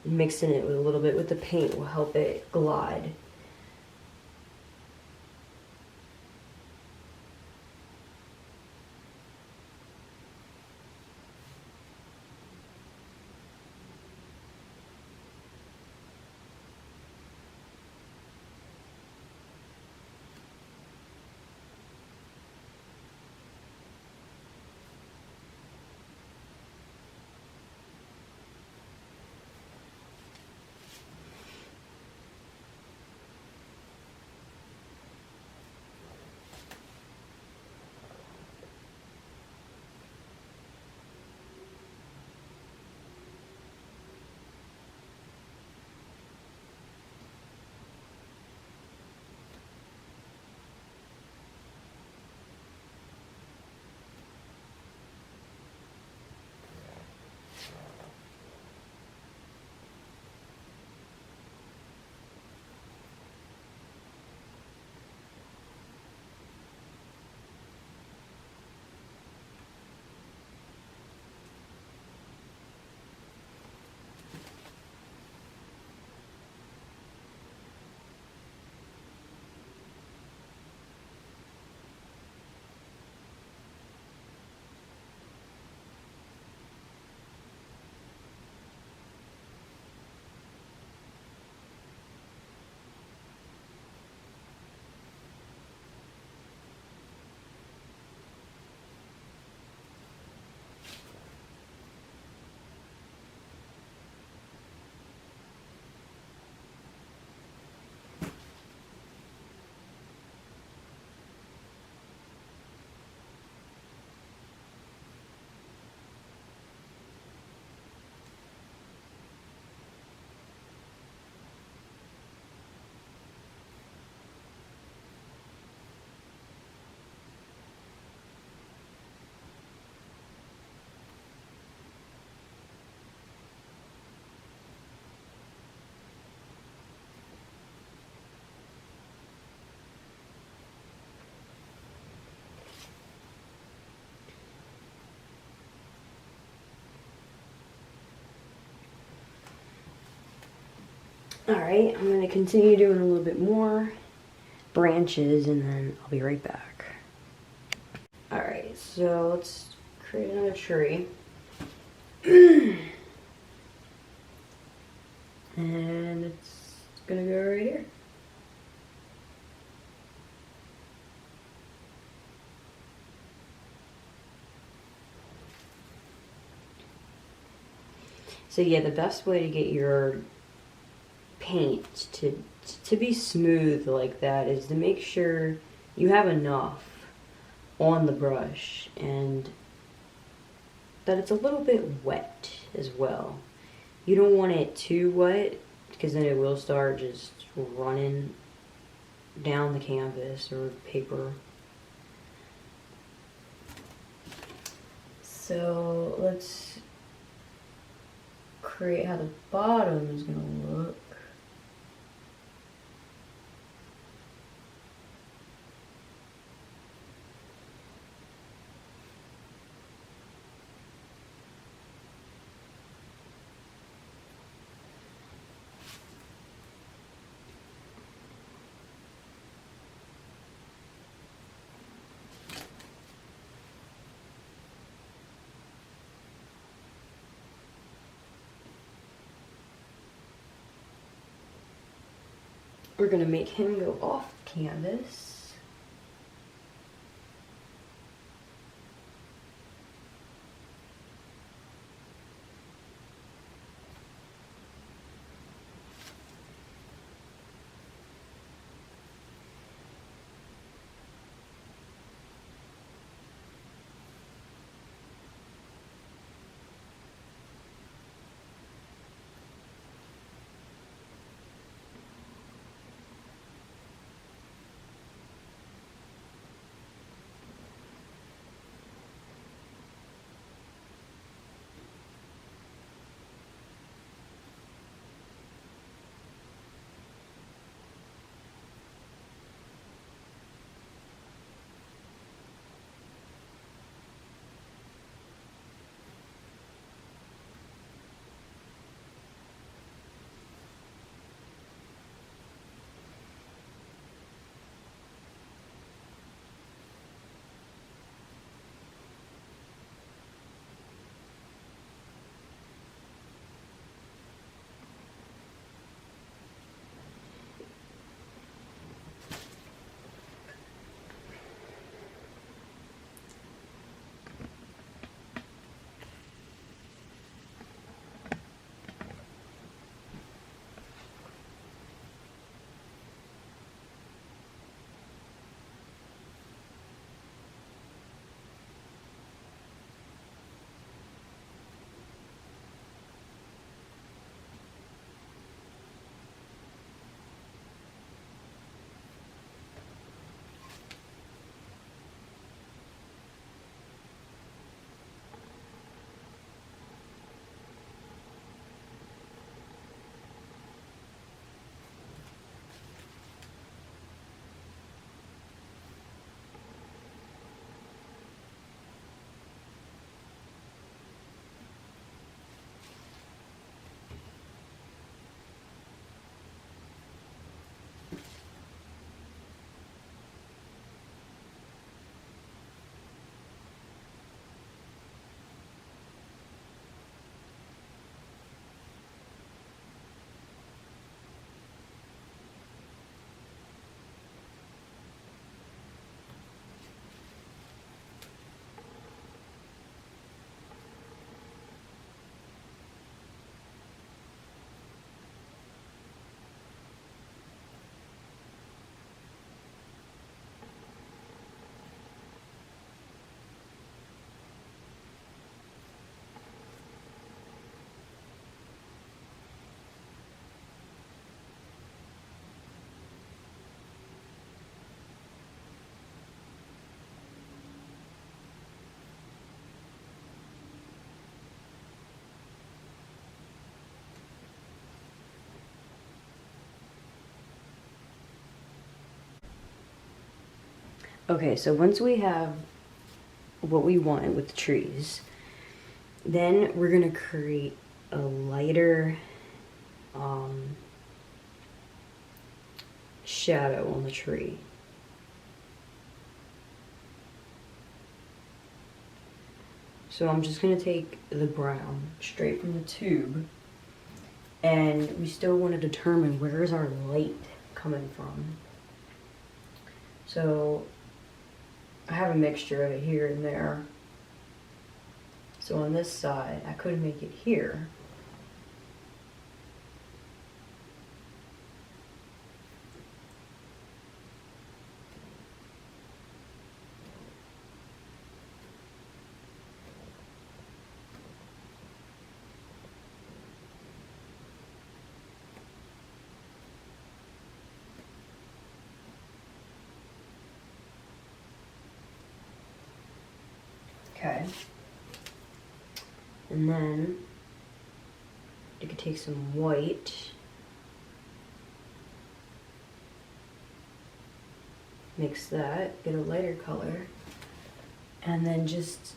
Mixing it with a little bit with the paint will help it glide. Alright, I'm going to continue doing a little bit more branches and then I'll be right back. Alright, so let's create another tree. And it's gonna go right here. So yeah, the best way to get your paint to be smooth like that is to make sure you have enough on the brush and that it's a little bit wet as well. You don't want it too wet because then it will start just running down the canvas or paper. So let's create how the bottom is going to look. We're going to make him go off the canvas. Okay, so once we have what we want with the trees, then we're gonna create a lighter shadow on the tree. So I'm just gonna take the brown straight from the tube, and we still want to determine where is our light coming from. So I have a mixture of it here and there. So on this side, I could make it here. Okay. And then you could take some white, mix that, get a lighter color, and then just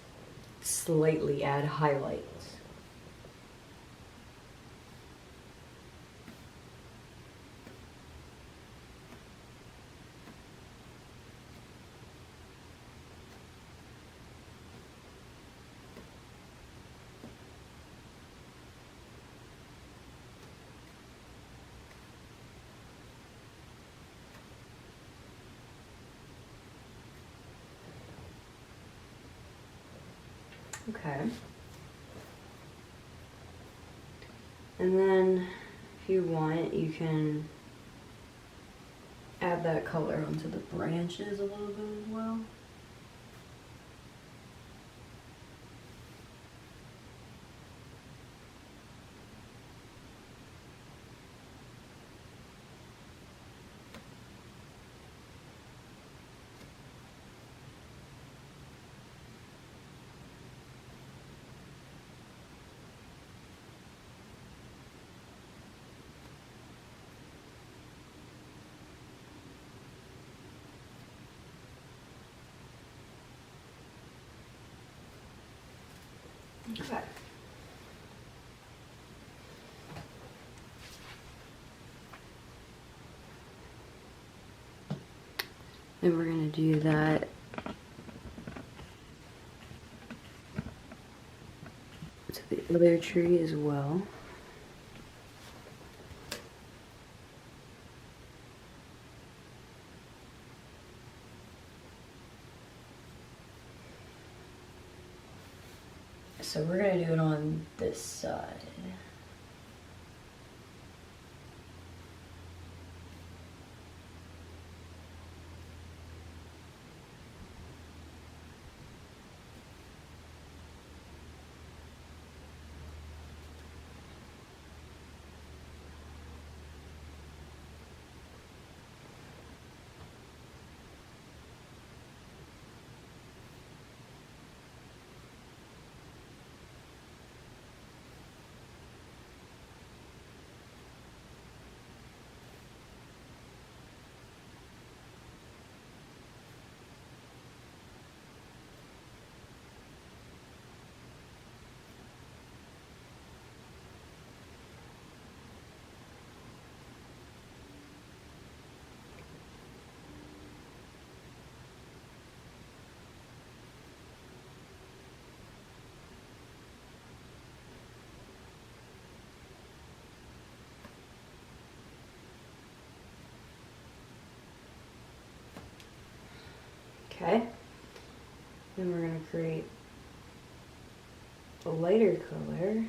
slightly add highlights. Okay. And then if you want, you can add that color onto the branches a little bit as well. Okay. Then we're going to do that to the other tree as well. So we're going to do it on this side. Okay, then we're going to create a lighter color.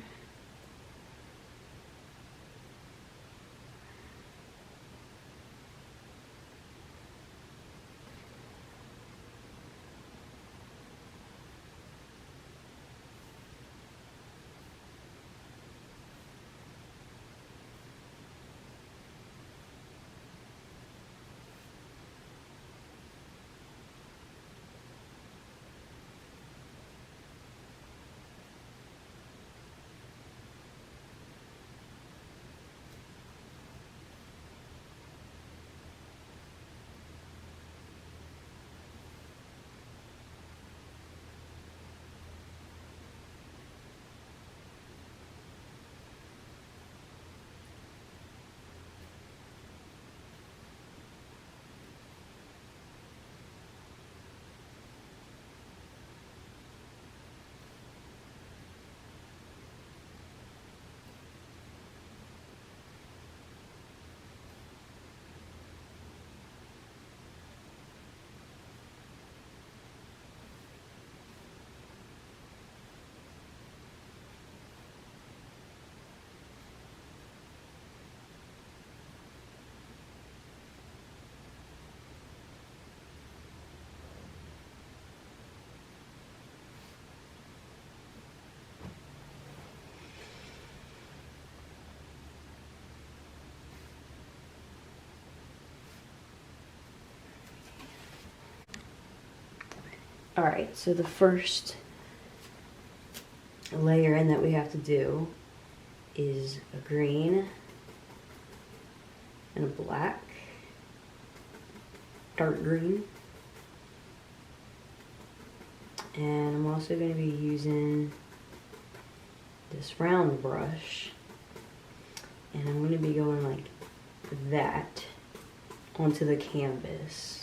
Alright, so the first layer in that we have to do is a green and a black, dark green. And I'm also going to be using this round brush, and I'm going to be going like that onto the canvas.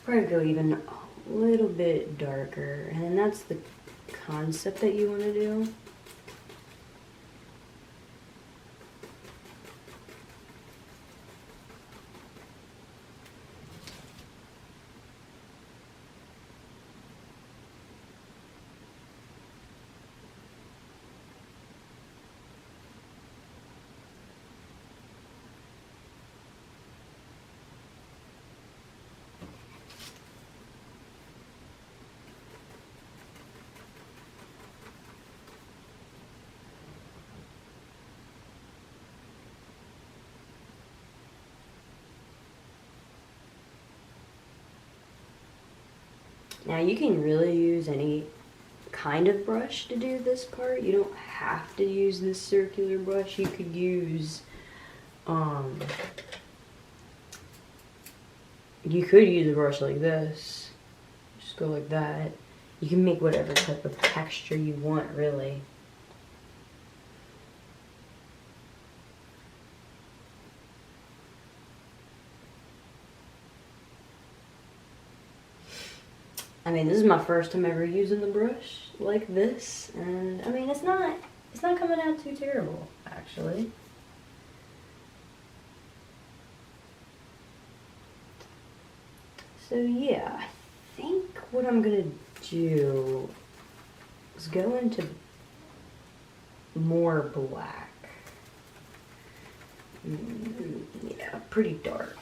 Probably go even a little bit darker, and then that's the concept that you want to do. Now you can really use any kind of brush to do this part. You don't have to use this circular brush. You could use a brush like this. Just go like that. You can make whatever type of texture you want, really. I mean, this is my first time ever using the brush like this, and I mean, it's not coming out too terrible, actually. So yeah, I think what I'm gonna do is go into more black. Yeah, pretty dark.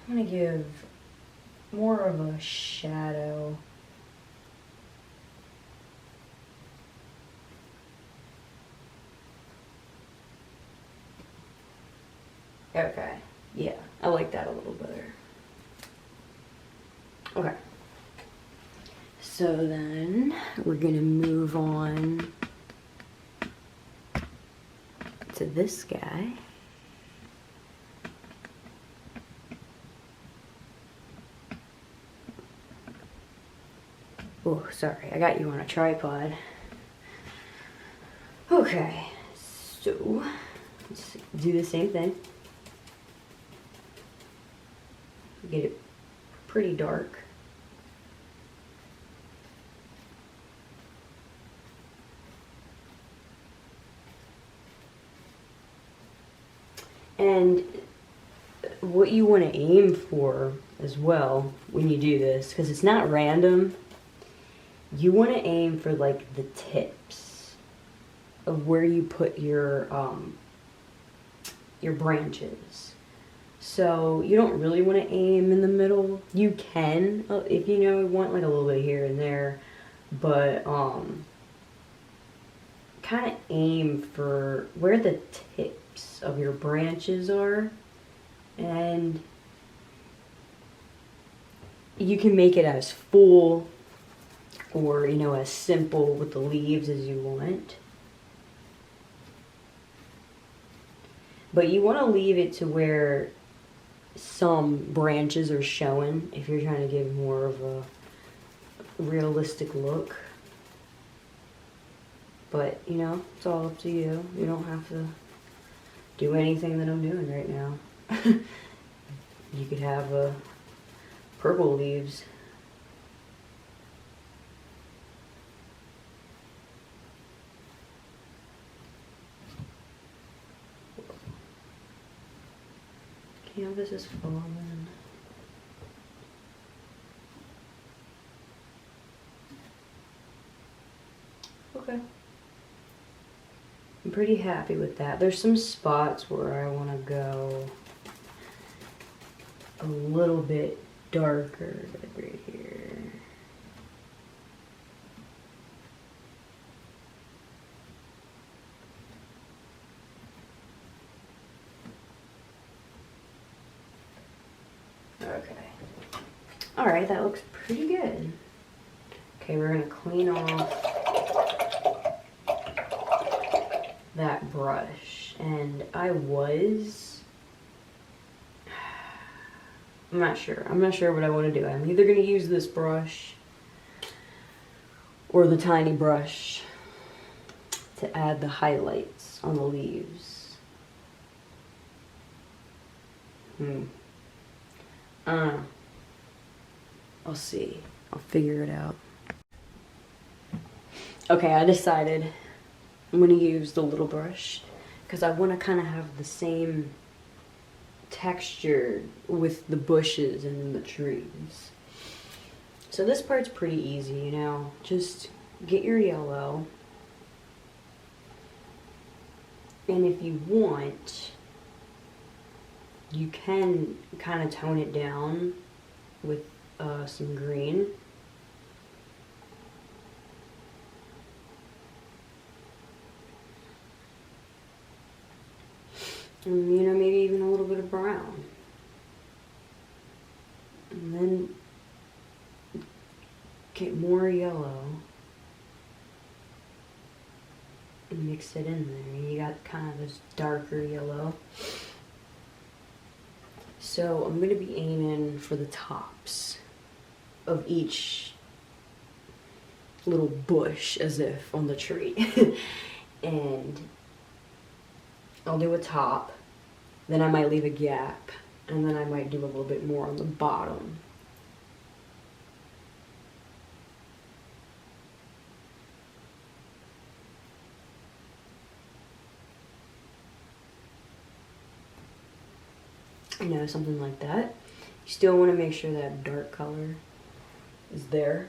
I'm going to give more of a shadow. Okay, yeah, I like that a little better. Okay, so then we're going to move on to this guy. Oh, sorry, I got you on a tripod. Okay, so let's do the same thing. Get it pretty dark. And what you want to aim for as well when you do this, because it's not random, you want to aim for like the tips of where you put your branches. So you don't really want to aim in the middle. You can if you want like a little bit here and there, but kind of aim for where the tips of your branches are, and you can make it as full or as simple with the leaves as you want. But you want to leave it to where some branches are showing if you're trying to give more of a realistic look. But, it's all up to you. You don't have to do anything that I'm doing right now. You could have purple leaves. Canvas is falling. Okay. I'm pretty happy with that. There's some spots where I want to go a little bit darker, like right here. All right, that looks pretty good. Okay, we're gonna clean off that brush. And I'm not sure. I'm not sure what I want to do. I'm either gonna use this brush or the tiny brush to add the highlights on the leaves. I'll see. I'll figure it out. Okay, I decided I'm gonna use the little brush because I want to kind of have the same texture with the bushes and the trees. So this part's pretty easy, you know. Just get your yellow. And if you want, you can kind of tone it down with some green. And, you know, maybe even a little bit of brown. And then get more yellow and mix it in there. You got kind of this darker yellow. So I'm going to be aiming for the tops of each little bush, as if on the tree. And I'll do a top, then I might leave a gap, and then I might do a little bit more on the bottom. You know, something like that. You still want to make sure that dark color is there.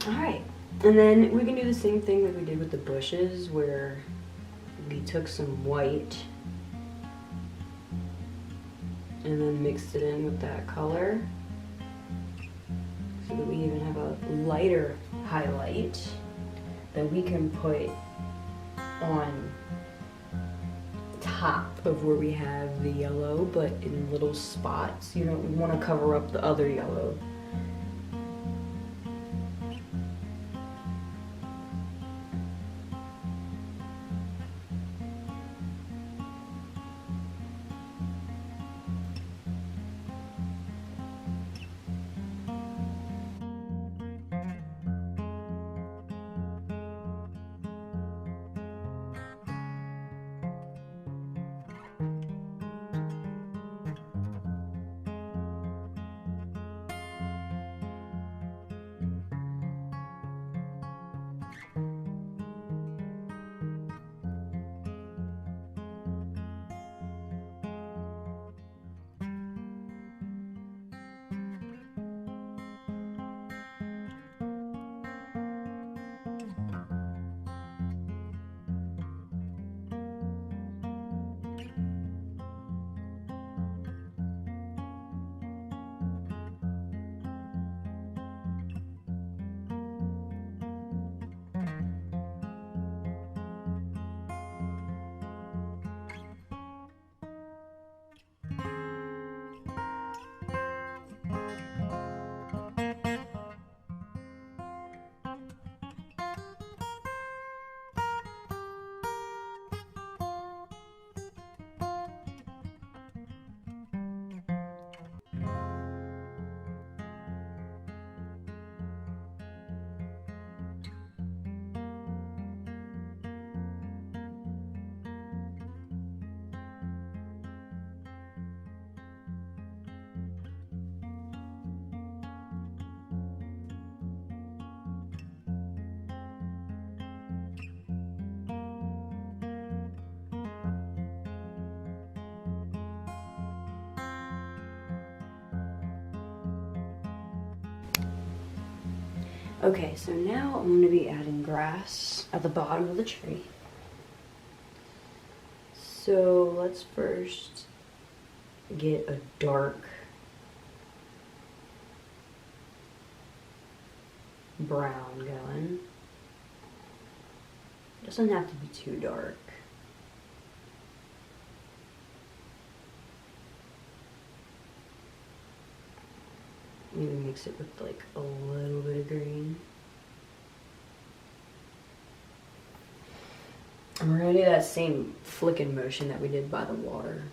Alright, and then we can do the same thing that we did with the bushes, where we took some white and then mixed it in with that color, so that we even have a lighter highlight that we can put on top of where we have the yellow, but in little spots. You don't want to cover up the other yellow. Okay, so now I'm going to be adding grass at the bottom of the tree. So let's first get a dark brown going. Doesn't have to be too dark. Maybe mix it with like a little bit of green. And we're gonna do that same flicking motion that we did by the water.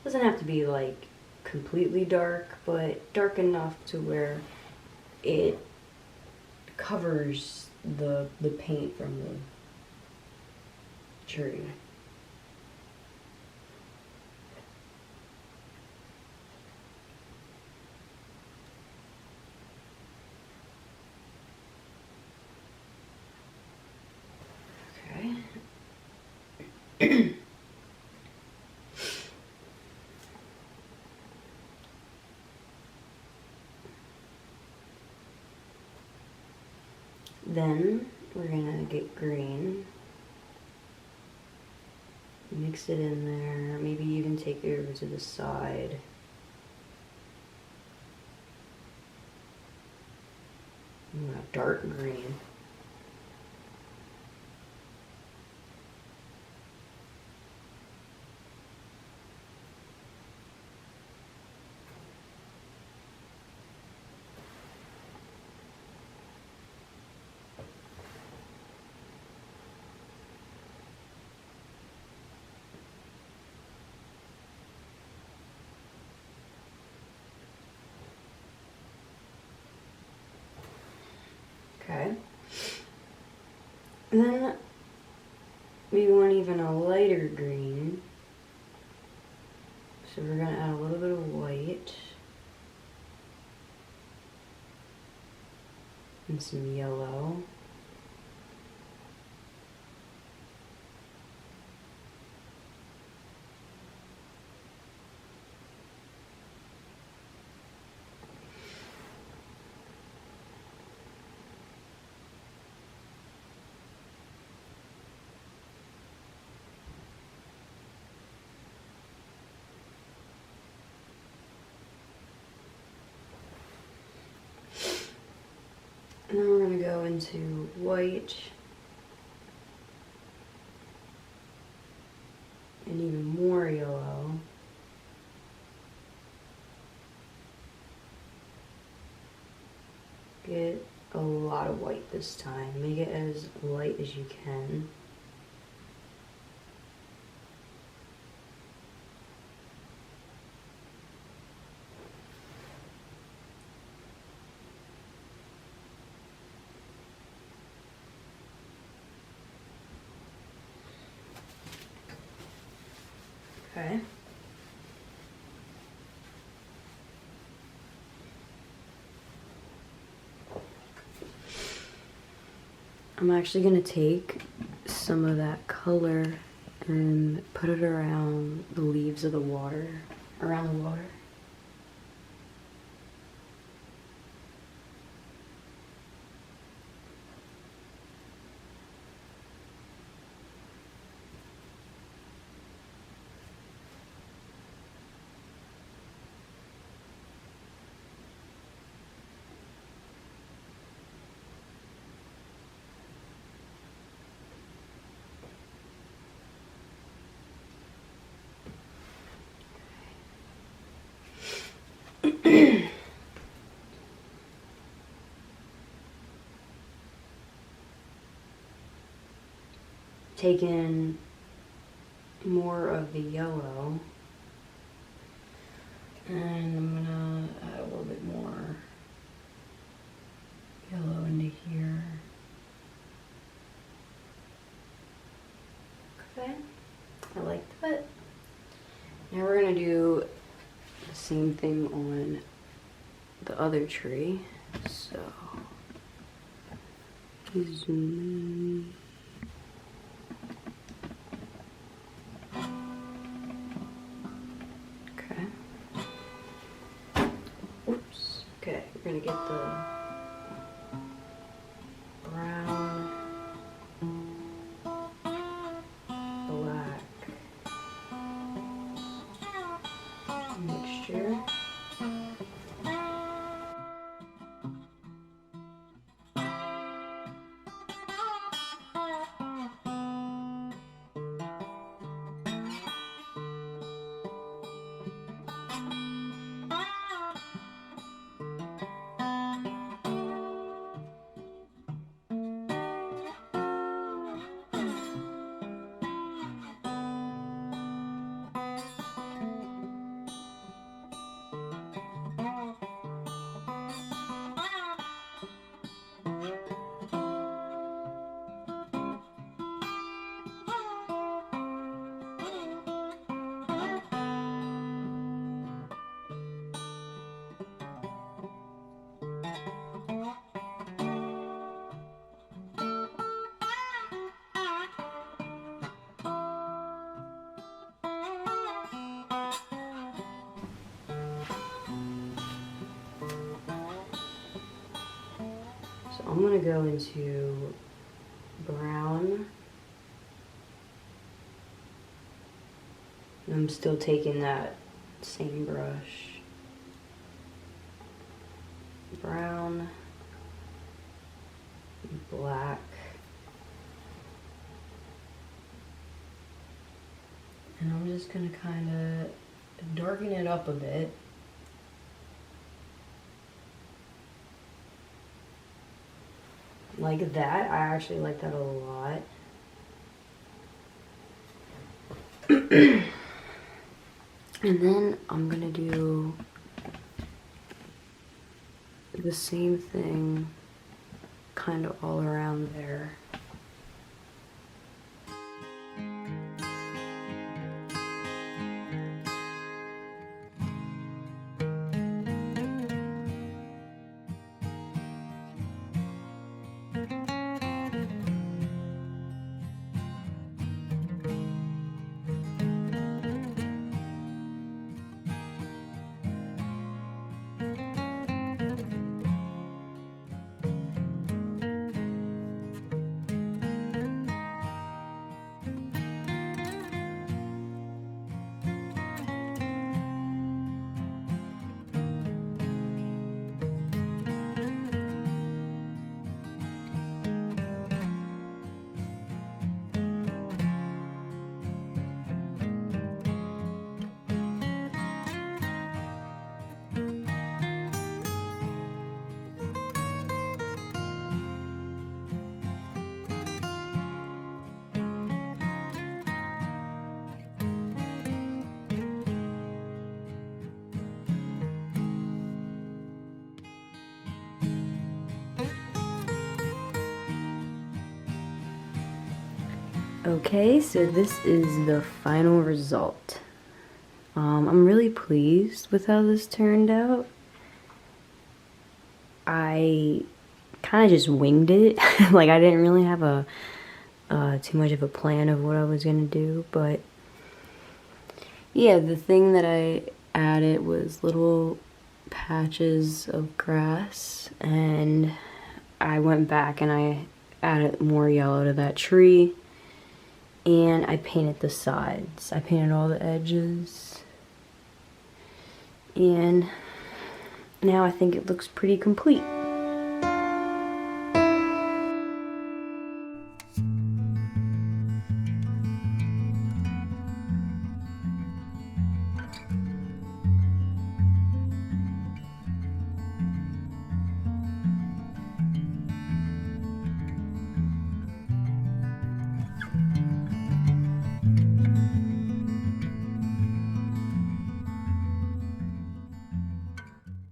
Doesn't have to be like completely dark, but dark enough to where it covers the paint from the tree. Okay. Then we're gonna get green, mix it in there, maybe even take it over to the side. Dark green. Okay. And then we want even a lighter green. So we're going to add a little bit of white and some yellow. And then we're going to go into white and even more yellow. Get a lot of white this time. Make it as light as you can. Okay. I'm actually going to take some of that color and put it around the leaves of the water, around the water. Take in more of the yellow, and I'm gonna add a little bit more yellow into here. Okay, I gonna do the same thing on the other tree. So zoom in. Okay. Oops. Okay, we're gonna get the brown, black mixture. So I'm gonna go into brown. And I'm still taking that same brush. Brown, black, and I'm just gonna kind of darken it up a bit. Like that. I actually like that a lot. And then I'm gonna do the same thing kind of all around there. Okay, so this is the final result. I'm really pleased with how this turned out. I kind of just winged it. Like, I didn't really have a too much of a plan of what I was gonna do, but yeah, the thing that I added was little patches of grass, and I went back and I added more yellow to that tree, and I painted the sides. I painted all the edges, and now I think it looks pretty complete.